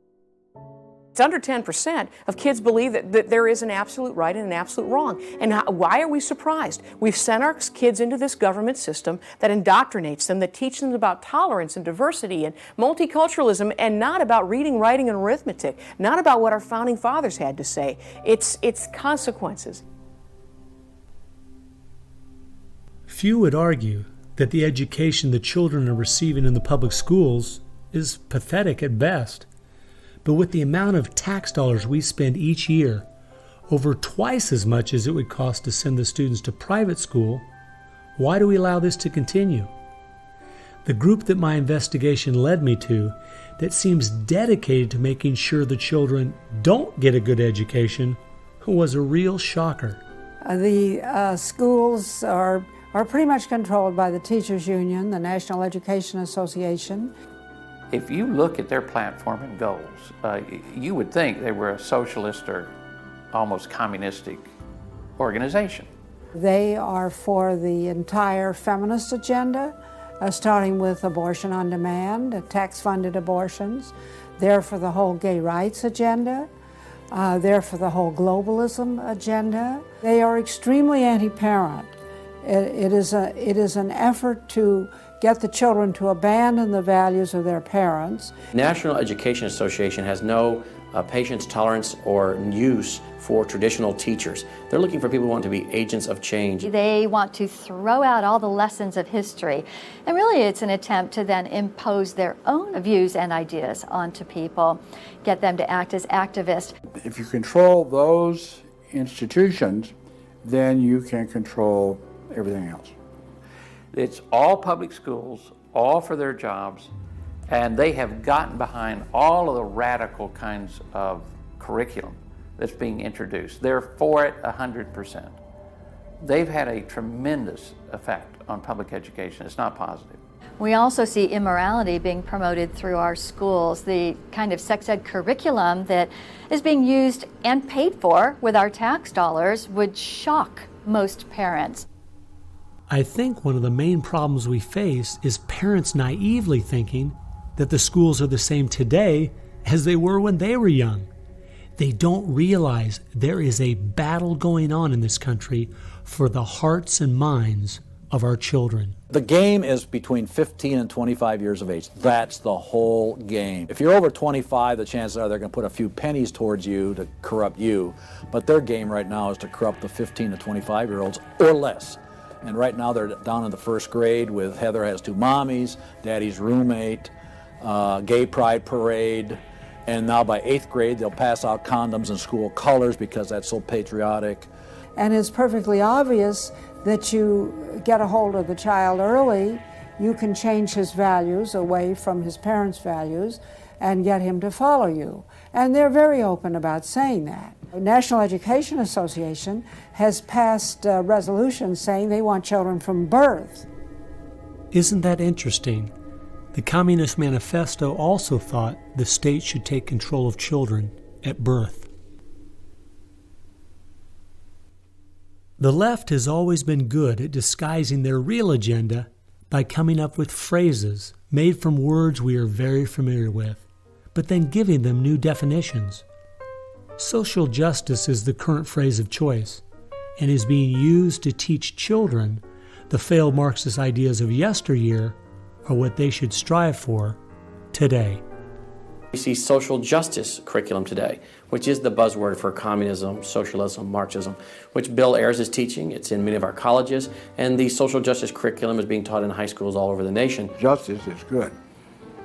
It's under 10% of kids believe that there is an absolute right and an absolute wrong. And why are we surprised? We've sent our kids into this government system that indoctrinates them, that teaches them about tolerance and diversity and multiculturalism, and not about reading, writing, and arithmetic, not about what our founding fathers had to say. It's consequences. Few would argue that the education the children are receiving in the public schools is pathetic at best. But with the amount of tax dollars we spend each year, over twice as much as it would cost to send the students to private school, why do we allow this to continue? The group that my investigation led me to, that seems dedicated to making sure the children don't get a good education, was a real shocker. The schools are pretty much controlled by the Teachers Union, the National Education Association. If you look at their platform and goals, you would think they were a socialist or almost communistic organization. They are for the entire feminist agenda, starting with abortion on demand, tax-funded abortions. They're for the whole gay rights agenda. They're for the whole globalism agenda. They are extremely anti-parent. It is an effort to get the children to abandon the values of their parents. National Education Association has no patience, tolerance, or use for traditional teachers. They're looking for people who want to be agents of change. They want to throw out all the lessons of history. And really it's an attempt to then impose their own views and ideas onto people, get them to act as activists. If you control those institutions, then you can control everything else. It's all public schools, all for their jobs, and they have gotten behind all of the radical kinds of curriculum that's being introduced. They're for it 100%. They've had a tremendous effect on public education. It's not positive. We also see immorality being promoted through our schools. The kind of sex ed curriculum that is being used and paid for with our tax dollars would shock most parents. I think one of the main problems we face is parents naively thinking that the schools are the same today as they were when they were young. They don't realize there is a battle going on in this country for the hearts and minds of our children. The game is between 15 and 25 years of age. That's the whole game. If you're over 25, the chances are they're going to put a few pennies towards you to corrupt you. But their game right now is to corrupt the 15 to 25-year-olds or less. And right now they're down in the first grade with Heather has two mommies, Daddy's roommate, gay pride parade, and now by 8th grade they'll pass out condoms in school colors because that's so patriotic. And it's perfectly obvious that you get a hold of the child early, you can change his values away from his parents' values and get him to follow you. And they're very open about saying that. The National Education Association has passed resolutions saying they want children from birth. Isn't that interesting? The Communist Manifesto also thought the state should take control of children at birth. The left has always been good at disguising their real agenda by coming up with phrases made from words we are very familiar with, but then giving them new definitions. Social justice is the current phrase of choice and is being used to teach children the failed Marxist ideas of yesteryear are what they should strive for today. We see social justice curriculum today, which is the buzzword for communism, socialism, Marxism, which Bill Ayers is teaching. It's in many of our colleges, and the social justice curriculum is being taught in high schools all over the nation. Justice is good.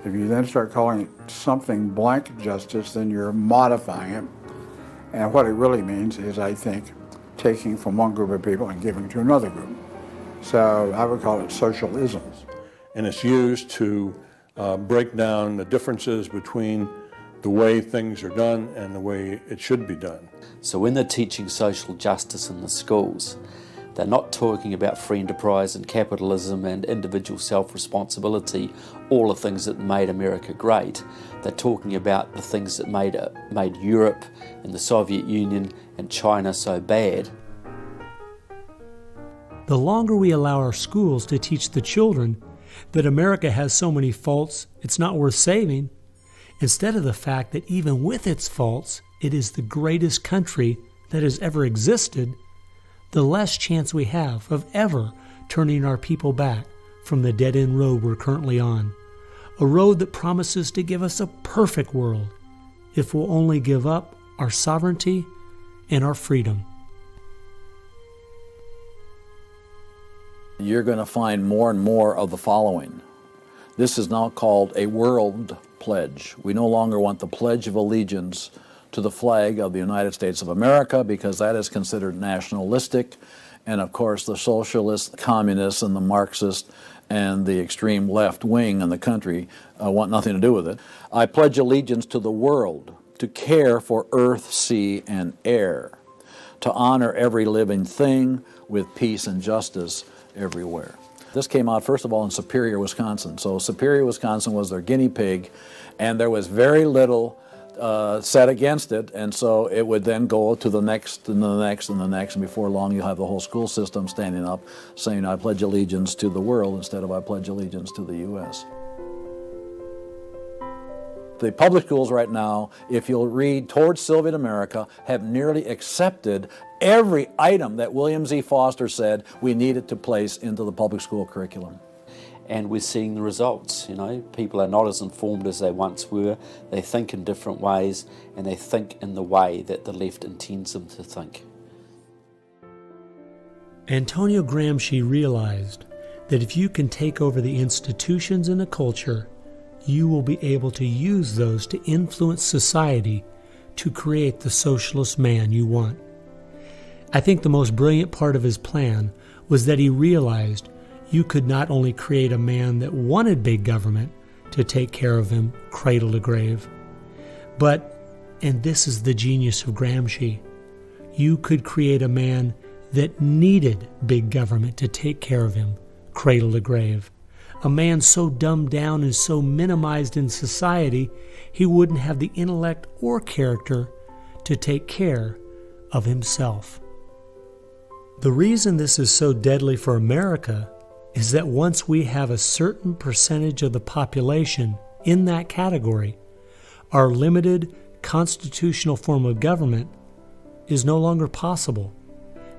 If you then start calling it something blank justice, then you're modifying it. And what it really means is, I think, taking from one group of people and giving to another group. So I would call it socialisms. and it's used to break down the differences between the way things are done and the way it should be done. So when they're teaching social justice in the schools, they're not talking about free enterprise and capitalism and individual self-responsibility, all the things that made America great. They're talking about the things that made Europe and the Soviet Union and China so bad. The longer we allow our schools to teach the children that America has so many faults it's not worth saving, instead of the fact that even with its faults, it is the greatest country that has ever existed, the less chance we have of ever turning our people back from the dead-end road we're currently on, a road that promises to give us a perfect world if we'll only give up our sovereignty and our freedom. You're going to find more and more of the following. This is now called a world pledge. We no longer want the Pledge of Allegiance to the flag of the United States of America because that is considered nationalistic. And of course, the socialists, communists, and the Marxists and the extreme left wing in the country want nothing to do with it. I pledge allegiance to the world, to care for earth, sea, and air, to honor every living thing with peace and justice everywhere. This came out, first of all, in Superior, Wisconsin. So Superior, Wisconsin was their guinea pig, and there was very little said against it, and so it would then go to the next and the next and the next, and before long you'll have the whole school system standing up saying, I pledge allegiance to the world instead of I pledge allegiance to the U.S. The public schools right now, if you'll read Towards Soviet America, have nearly accepted every item that William Z. Foster said we needed to place into the public school curriculum. And we're seeing the results. People are not as informed as they once were. They think in different ways, and they think in the way that the left intends them to think. Antonio Gramsci realized that if you can take over the institutions in a culture, you will be able to use those to influence society to create the socialist man you want. I think the most brilliant part of his plan was that he realized you could not only create a man that wanted big government to take care of him cradle to grave, but, and this is the genius of Gramsci, you could create a man that needed big government to take care of him cradle to grave. A man so dumbed down and so minimized in society, he wouldn't have the intellect or character to take care of himself. The reason this is so deadly for America is that once we have a certain percentage of the population in that category, our limited constitutional form of government is no longer possible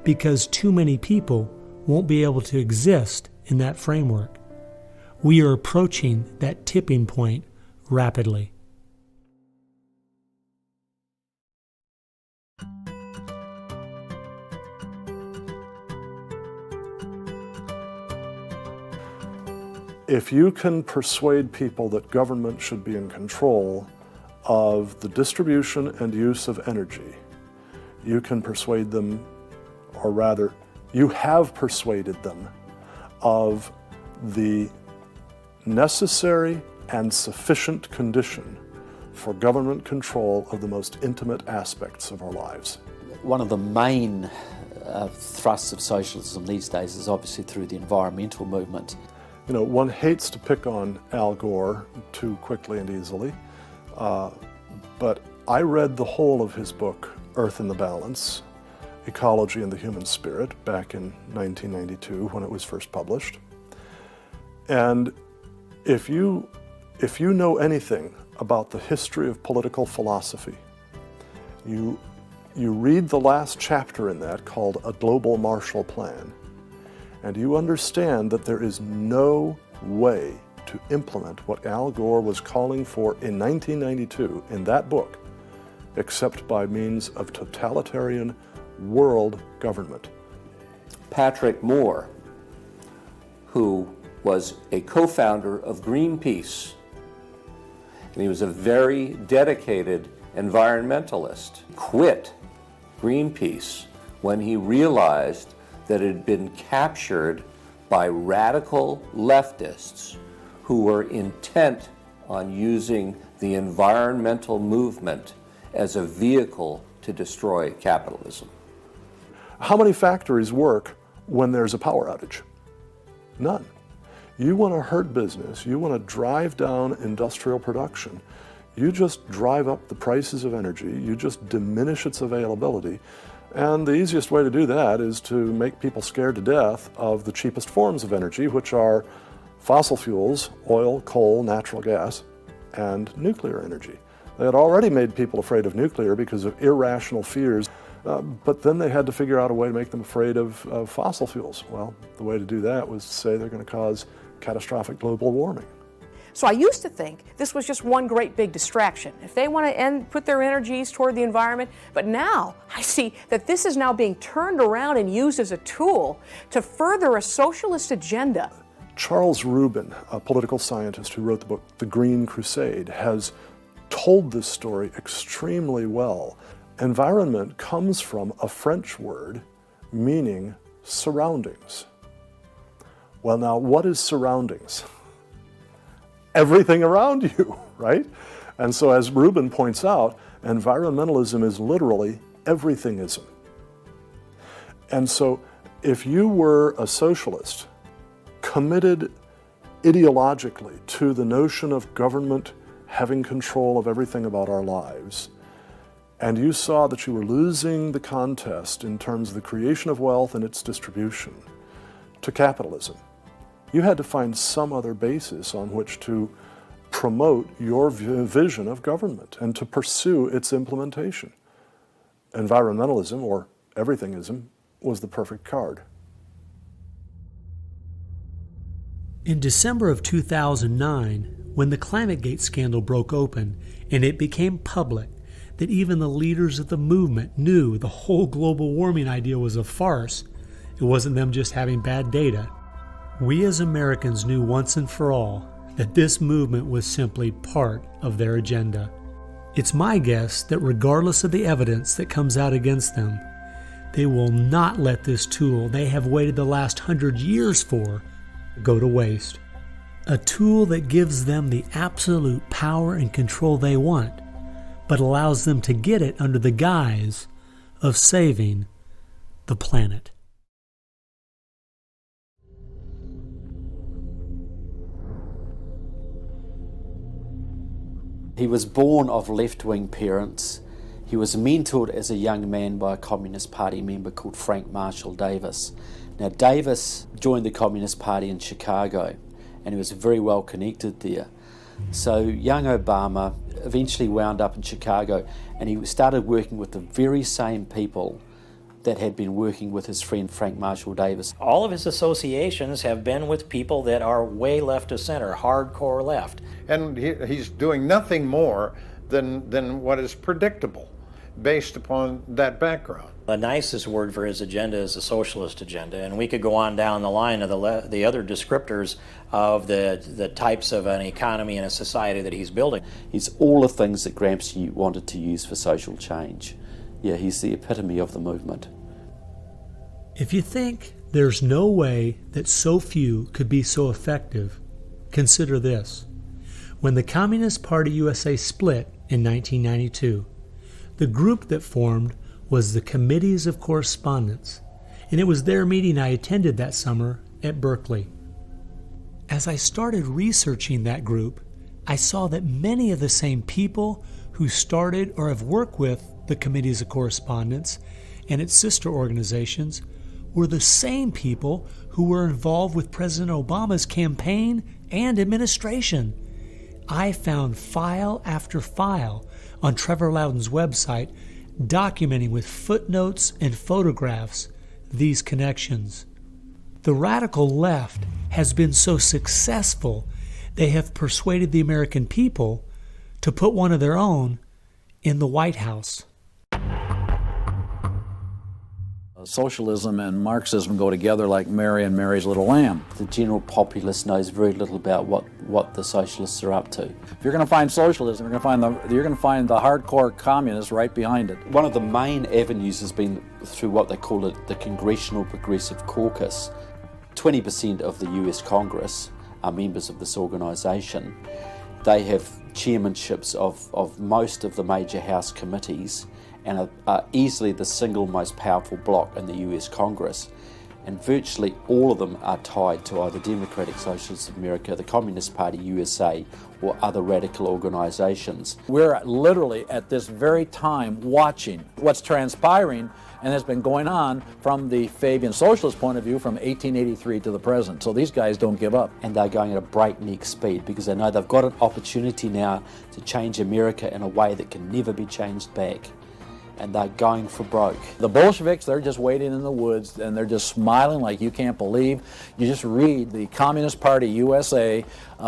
because too many people won't be able to exist in that framework. We are approaching that tipping point rapidly. If you can persuade people that government should be in control of the distribution and use of energy, you can persuade them, or rather, you have persuaded them of the necessary and sufficient condition for government control of the most intimate aspects of our lives. One of the main thrusts of socialism these days is obviously through the environmental movement. One hates to pick on Al Gore too quickly and easily, but I read the whole of his book, Earth in the Balance, Ecology and the Human Spirit, back in 1992 when it was first published. And if you know anything about the history of political philosophy, you read the last chapter in that called A Global Marshall Plan, and you understand that there is no way to implement what Al Gore was calling for in 1992 in that book, except by means of totalitarian world government. Patrick Moore, who was a co-founder of Greenpeace, and he was a very dedicated environmentalist, quit Greenpeace when he realized that it had been captured by radical leftists who were intent on using the environmental movement as a vehicle to destroy capitalism. How many factories work when there's a power outage? None. You want to hurt business, you want to drive down industrial production, you just drive up the prices of energy, you just diminish its availability, and the easiest way to do that is to make people scared to death of the cheapest forms of energy, which are fossil fuels, oil, coal, natural gas, and nuclear energy. They had already made people afraid of nuclear because of irrational fears, but then they had to figure out a way to make them afraid of fossil fuels. Well, the way to do that was to say they're going to cause catastrophic global warming. So I used to think this was just one great big distraction. If they want to put their energies toward the environment, but now I see that this is now being turned around and used as a tool to further a socialist agenda. Charles Rubin, a political scientist who wrote the book The Green Crusade, has told this story extremely well. Environment comes from a French word meaning surroundings. Well, now, what is surroundings? Everything around you, right? And so, as Rubin points out, environmentalism is literally everythingism. And so, if you were a socialist, committed ideologically to the notion of government having control of everything about our lives, and you saw that you were losing the contest in terms of the creation of wealth and its distribution to capitalism, you had to find some other basis on which to promote your vision of government and to pursue its implementation. Environmentalism, or everythingism, was the perfect card. In December of 2009, when the ClimateGate scandal broke open and it became public that even the leaders of the movement knew the whole global warming idea was a farce, it wasn't them just having bad data. We as Americans knew once and for all that this movement was simply part of their agenda. It's my guess that regardless of the evidence that comes out against them, they will not let this tool they have waited the last 100 years for go to waste. A tool that gives them the absolute power and control they want, but allows them to get it under the guise of saving the planet. He was born of left-wing parents. He was mentored as a young man by a Communist Party member called Frank Marshall Davis. Now, Davis joined the Communist Party in Chicago, and he was very well connected there. So young Obama eventually wound up in Chicago, and he started working with the very same people that had been working with his friend Frank Marshall Davis. All of his associations have been with people that are way left of center, hardcore left. And he's doing nothing more than what is predictable based upon that background. The nicest word for his agenda is a socialist agenda, and we could go on down the line of the other descriptors of the types of an economy and a society that he's building. He's all the things that Gramsci wanted to use for social change. Yeah, he's the epitome of the movement. If you think there's no way that so few could be so effective, consider this. When the Communist Party USA split in 1992, the group that formed was the Committees of Correspondence, and it was their meeting I attended that summer at Berkeley. As I started researching that group, I saw that many of the same people who started or have worked with the Committees of Correspondence and its sister organizations were the same people who were involved with President Obama's campaign and administration. I found file after file on Trevor Loudon's website documenting with footnotes and photographs these connections. The radical left has been so successful they have persuaded the American people to put one of their own in the White House. Socialism and Marxism go together like Mary and Mary's little lamb. The general populace knows very little about what the socialists are up to. If you're going to find socialism, you're going to find the hardcore communists right behind it. One of the main avenues has been through what they call the Congressional Progressive Caucus. 20% of the US Congress are members of this organisation. They have chairmanships of most of the major House committees and are easily the single most powerful bloc in the US Congress. And virtually all of them are tied to either Democratic Socialists of America, the Communist Party USA, or other radical organisations. We're literally at this very time watching what's transpiring and has been going on from the Fabian socialist point of view from 1883 to the present. So these guys don't give up. And they're going at a breakneck speed because they know they've got an opportunity now to change America in a way that can never be changed back. And they're going for broke. The Bolsheviks, they're just waiting in the woods and they're just smiling like you can't believe. You just read the Communist Party USA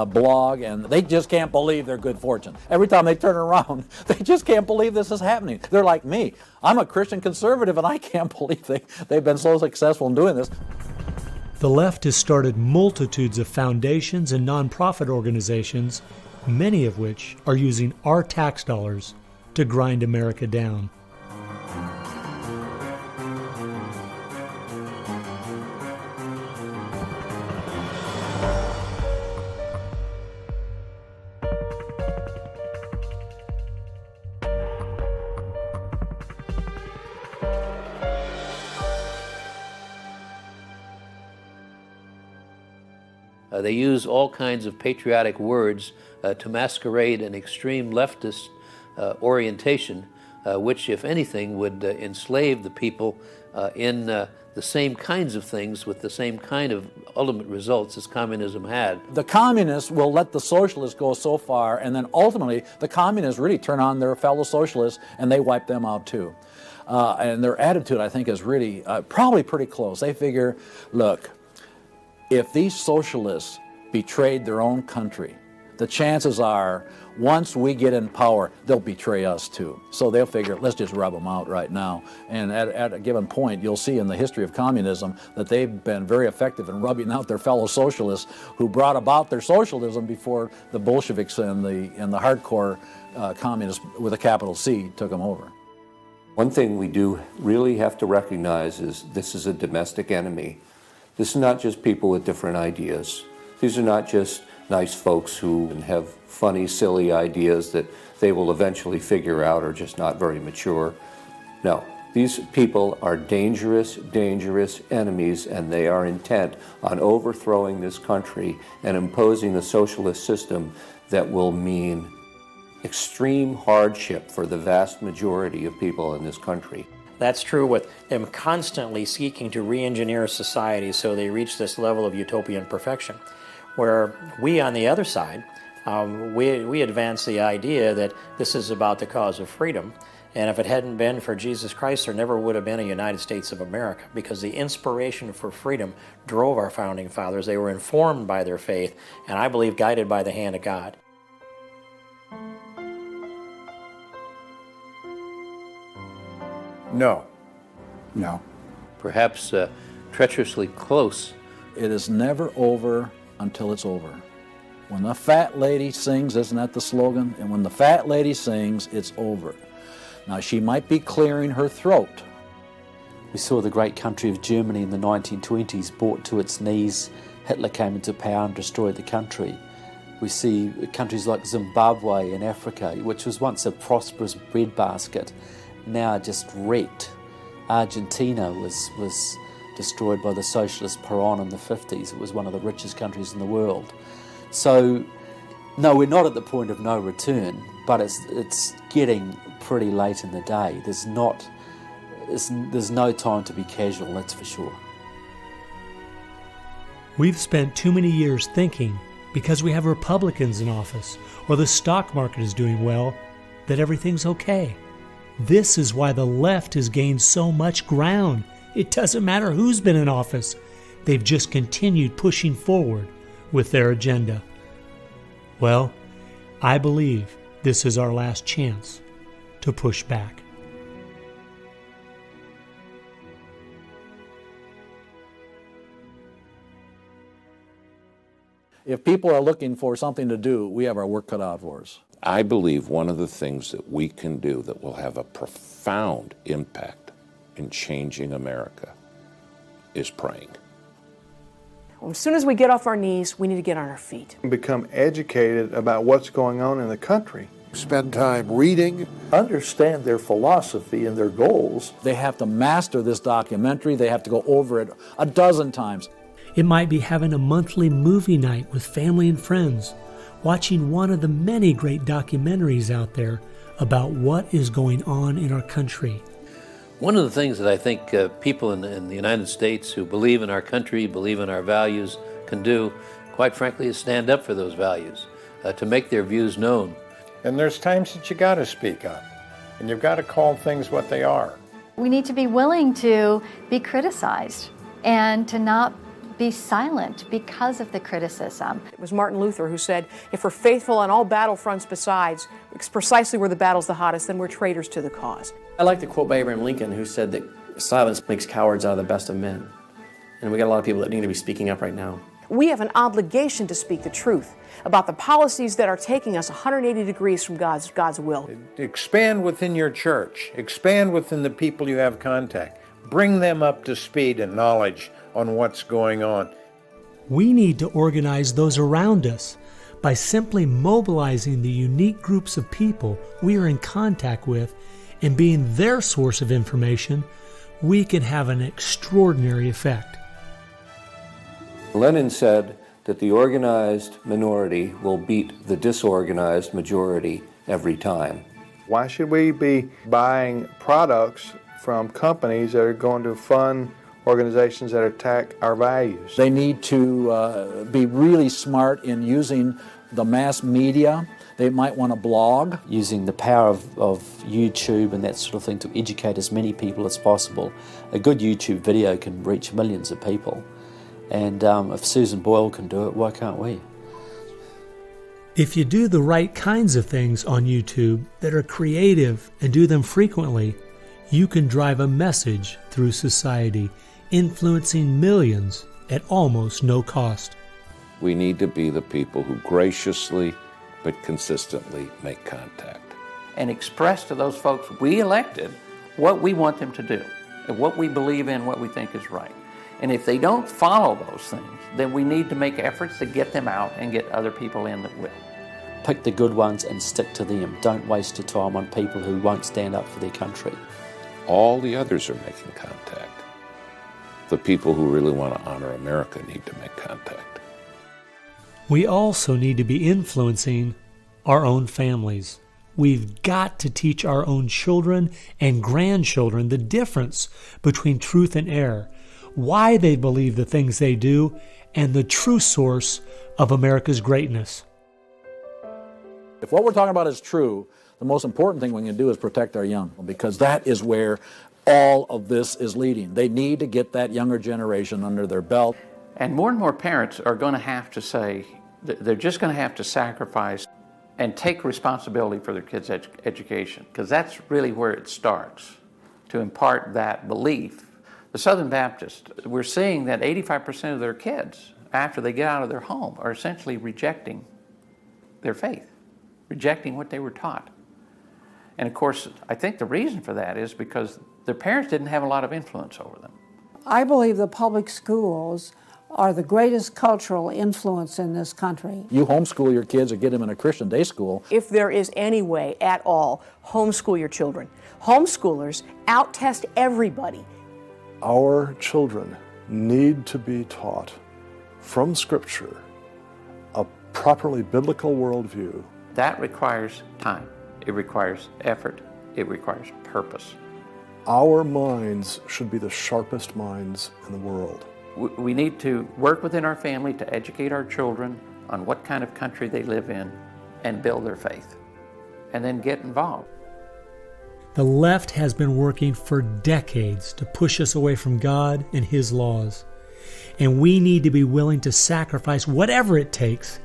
blog and they just can't believe their good fortune. Every time they turn around, they just can't believe this is happening. They're like me. I'm a Christian conservative and I can't believe they've been so successful in doing this. The left has started multitudes of foundations and nonprofit organizations, many of which are using our tax dollars to grind America down. They use all kinds of patriotic words to masquerade an extreme leftist orientation, which, if anything, would enslave the people in the same kinds of things with the same kind of ultimate results as communism had. The communists will let the socialists go so far, and then ultimately the communists really turn on their fellow socialists and they wipe them out too. And their attitude, I think, is really probably pretty close. They figure, look, if these socialists betrayed their own country, the chances are, once we get in power, they'll betray us too. So they'll figure, let's just rub them out right now. And at a given point, you'll see in the history of communism that they've been very effective in rubbing out their fellow socialists who brought about their socialism before the Bolsheviks and the hardcore communists with a capital C took them over. One thing we do really have to recognize is this is a domestic enemy. This is not just people with different ideas. These are not just nice folks who have funny, silly ideas that they will eventually figure out are just not very mature. No, these people are dangerous, dangerous enemies, and they are intent on overthrowing this country and imposing a socialist system that will mean extreme hardship for the vast majority of people in this country. That's true with them constantly seeking to re-engineer society so they reach this level of utopian perfection. Where we, on the other side, we advance the idea that this is about the cause of freedom, and if it hadn't been for Jesus Christ, there never would have been a United States of America, because the inspiration for freedom drove our founding fathers. They were informed by their faith, and I believe guided by the hand of God. No. No. Perhaps treacherously close. It is never over until it's over. When the fat lady sings, isn't that the slogan? And when the fat lady sings, it's over. Now, she might be clearing her throat. We saw the great country of Germany in the 1920s brought to its knees. Hitler came into power and destroyed the country. We see countries like Zimbabwe in Africa, which was once a prosperous breadbasket, now just wrecked. Argentina was destroyed by the socialist Perón in the 50s. It was one of the richest countries in the world. So, no, we're not at the point of no return, but it's getting pretty late in the day. There's no time to be casual, that's for sure. We've spent too many years thinking, because we have Republicans in office or the stock market is doing well, that everything's okay. This is why the left has gained so much ground. It doesn't matter who's been in office. They've just continued pushing forward with their agenda. Well, I believe this is our last chance to push back. If people are looking for something to do, we have our work cut out for us. I believe one of the things that we can do that will have a profound impact in changing America is praying. As soon as we get off our knees, we need to get on our feet. Become educated about what's going on in the country. Spend time reading, understand their philosophy and their goals. They have to master this documentary. They have to go over it a dozen times. It might be having a monthly movie night with family and friends, watching one of the many great documentaries out there about what is going on in our country. One of the things that I think people in the United States who believe in our country, believe in our values, can do, quite frankly, is stand up for those values, to make their views known. And there's times that you got to speak up, and you've got to call things what they are. We need to be willing to be criticized and to not be silent because of the criticism. It was Martin Luther who said, if we're faithful on all battlefronts besides, it's precisely where the battle's the hottest, then we're traitors to the cause. I like the quote by Abraham Lincoln, who said that silence makes cowards out of the best of men. And we got a lot of people that need to be speaking up right now. We have an obligation to speak the truth about the policies that are taking us 180 degrees from God's will. Expand within your church. Expand within the people you have contact. Bring them up to speed and knowledge on what's going on. We need to organize those around us by simply mobilizing the unique groups of people we are in contact with and being their source of information. We can have an extraordinary effect. Lenin said that the organized minority will beat the disorganized majority every time. Why should we be buying products from companies that are going to fund organizations that attack our values? They need to be really smart in using the mass media. They might want to blog. Using the power of YouTube and that sort of thing to educate as many people as possible. A good YouTube video can reach millions of people. And if Susan Boyle can do it, why can't we? If you do the right kinds of things on YouTube that are creative and do them frequently, you can drive a message through society, influencing millions at almost no cost. We need to be the people who graciously but consistently make contact. And express to those folks we elected what we want them to do, and what we believe in, what we think is right. And if they don't follow those things, then we need to make efforts to get them out and get other people in that will. Pick the good ones and stick to them. Don't waste your time on people who won't stand up for their country. All the others are making contact. The people who really want to honor America need to make contact. We also need to be influencing our own families. We've got to teach our own children and grandchildren the difference between truth and error, why they believe the things they do, and the true source of America's greatness. If what we're talking about is true, the most important thing we can do is protect our young, because that is where all of this is leading. They need to get that younger generation under their belt. And more parents are going to have to say, they're just going to have to sacrifice and take responsibility for their kids' education, because that's really where it starts, to impart that belief. The Southern Baptists, we're seeing that 85% of their kids, after they get out of their home, are essentially rejecting their faith, rejecting what they were taught. And of course, I think the reason for that is because their parents didn't have a lot of influence over them. I believe the public schools are the greatest cultural influence in this country. You homeschool your kids or get them in a Christian day school. If there is any way at all, homeschool your children. Homeschoolers out-test everybody. Our children need to be taught from Scripture a properly biblical worldview. That requires time. It requires effort. It requires purpose. Our minds should be the sharpest minds in the world. We need to work within our family to educate our children on what kind of country they live in and build their faith, and then get involved. The left has been working for decades to push us away from God and His laws, and we need to be willing to sacrifice whatever it takes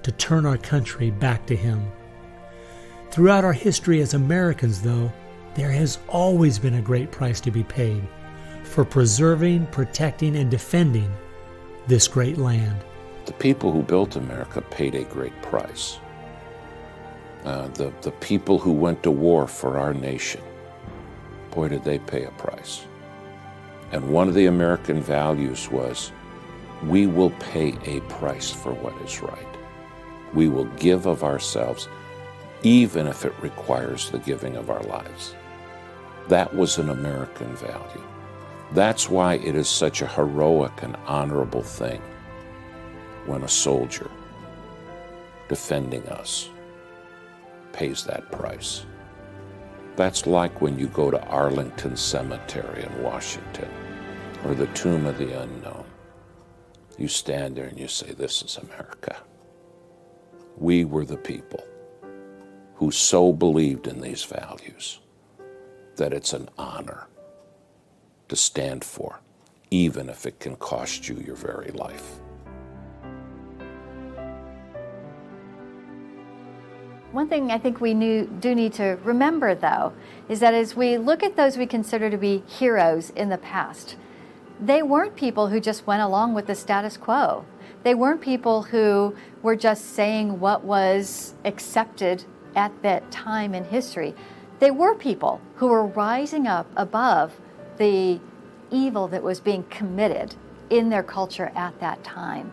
to turn our country back to Him. Throughout our history as Americans, though, there has always been a great price to be paid for preserving, protecting, and defending this great land. The people who built America paid a great price. The people who went to war for our nation, boy, did they pay a price. And one of the American values was we will pay a price for what is right. We will give of ourselves, even if it requires the giving of our lives. That was an American value. That's why it is such a heroic and honorable thing when a soldier defending us pays that price. That's like when you go to Arlington Cemetery in Washington, or the Tomb of the Unknown. You stand there and you say, this is America. We were the people who so believed in these values that it's an honor to stand for, even if it can cost you your very life. One thing I think we do need to remember, though, is that as we look at those we consider to be heroes in the past, they weren't people who just went along with the status quo. They weren't people who were just saying what was accepted at that time in history. They were people who were rising up above the evil that was being committed in their culture at that time.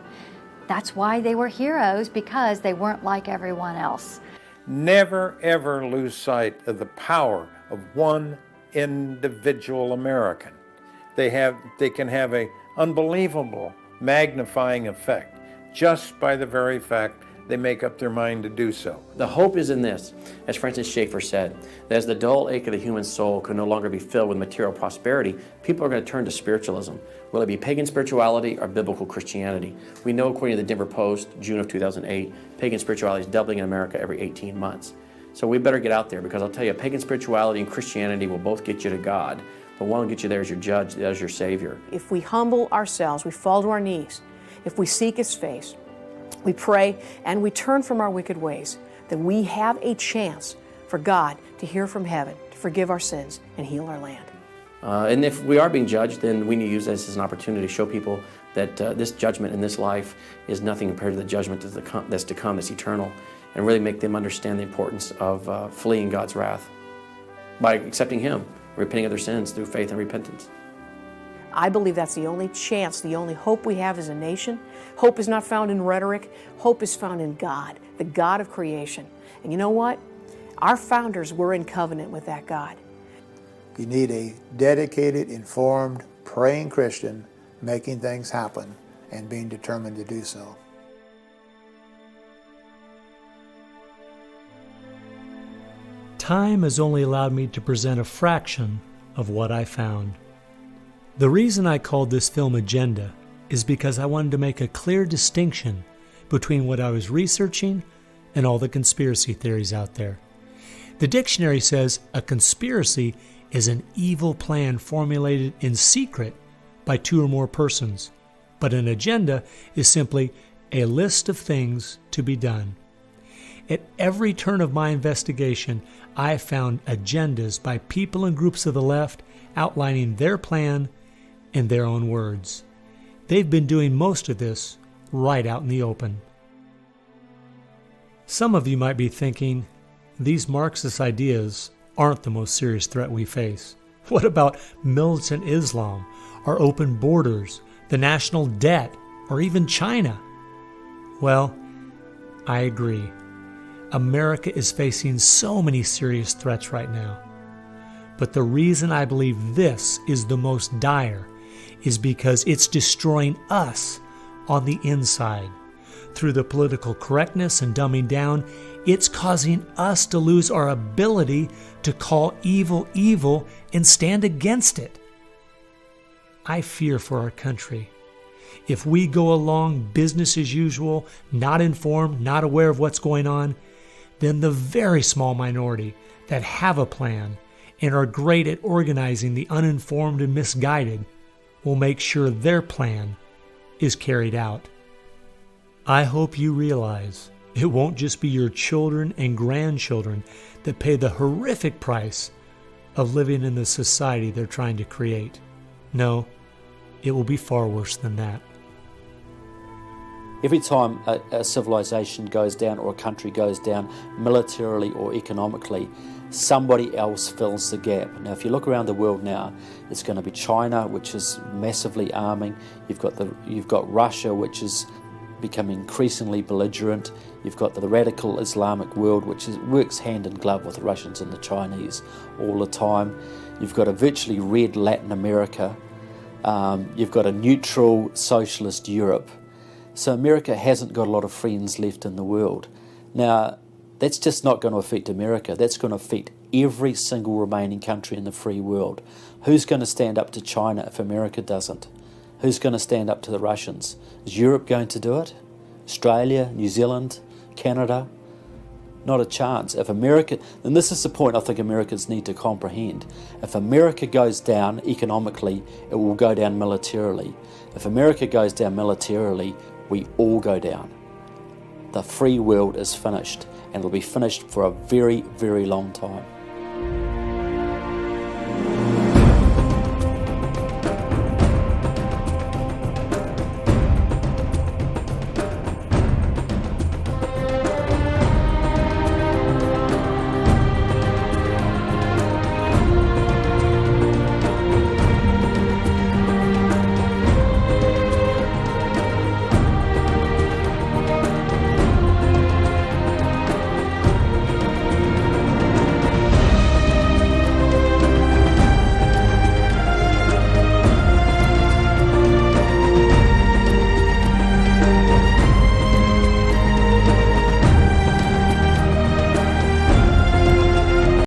That's why they were heroes, because they weren't like everyone else. Never, ever lose sight of the power of one individual American. They can have an unbelievable magnifying effect just by the very fact they make up their mind to do so. The hope is in this, as Francis Schaeffer said, that as the dull ache of the human soul can no longer be filled with material prosperity, people are going to turn to spiritualism, whether it be pagan spirituality or biblical Christianity. We know, according to the Denver Post, June of 2008, pagan spirituality is doubling in America every 18 months. So we better get out there, because I'll tell you, pagan spirituality and Christianity will both get you to God, but one will get you there as your judge, as your Savior. If we humble ourselves, we fall to our knees, if we seek His face, we pray, and we turn from our wicked ways, then we have a chance for God to hear from heaven, to forgive our sins, and heal our land. And if we are being judged, then we need to use this as an opportunity to show people that this judgment in this life is nothing compared to the judgment that's to come, that's eternal, and really make them understand the importance of fleeing God's wrath by accepting Him, repenting of their sins through faith and repentance. I believe that's the only chance, the only hope we have as a nation. Hope is not found in rhetoric. Hope is found in God, the God of creation. And you know what? Our founders were in covenant with that God. You need a dedicated, informed, praying Christian making things happen and being determined to do so. Time has only allowed me to present a fraction of what I found. The reason I called this film Agenda is because I wanted to make a clear distinction between what I was researching and all the conspiracy theories out there. The dictionary says a conspiracy is an evil plan formulated in secret by two or more persons, but an agenda is simply a list of things to be done. At every turn of my investigation, I found agendas by people and groups of the left outlining their plan in their own words. They've been doing most of this right out in the open. Some of you might be thinking, these Marxist ideas aren't the most serious threat we face. What about militant Islam, our open borders, the national debt, or even China? Well, I agree. America is facing so many serious threats right now. But the reason I believe this is the most dire is because it's destroying us on the inside. Through the political correctness and dumbing down, it's causing us to lose our ability to call evil evil and stand against it. I fear for our country. If we go along business as usual, not informed, not aware of what's going on, then the very small minority that have a plan and are great at organizing the uninformed and misguided will make sure their plan is carried out. I hope you realize it won't just be your children and grandchildren that pay the horrific price of living in the society they're trying to create. No, it will be far worse than that. Every time a civilization goes down or a country goes down militarily or economically, somebody else fills the gap. Now, if you look around the world now, it's going to be China, which is massively arming. You've got Russia, which is becoming increasingly belligerent. You've got the radical Islamic world, which works hand in glove with the Russians and the Chinese all the time. You've got a virtually red Latin America. You've got a neutral socialist Europe. So America hasn't got a lot of friends left in the world. Now, that's just not going to affect America. That's going to affect every single remaining country in the free world. Who's going to stand up to China if America doesn't? Who's going to stand up to the Russians? Is Europe going to do it? Australia, New Zealand, Canada? Not a chance. If America, and this is the point I think Americans need to comprehend, if America goes down economically, it will go down militarily. If America goes down militarily, we all go down. The free world is finished, and it'll be finished for a very, very long time.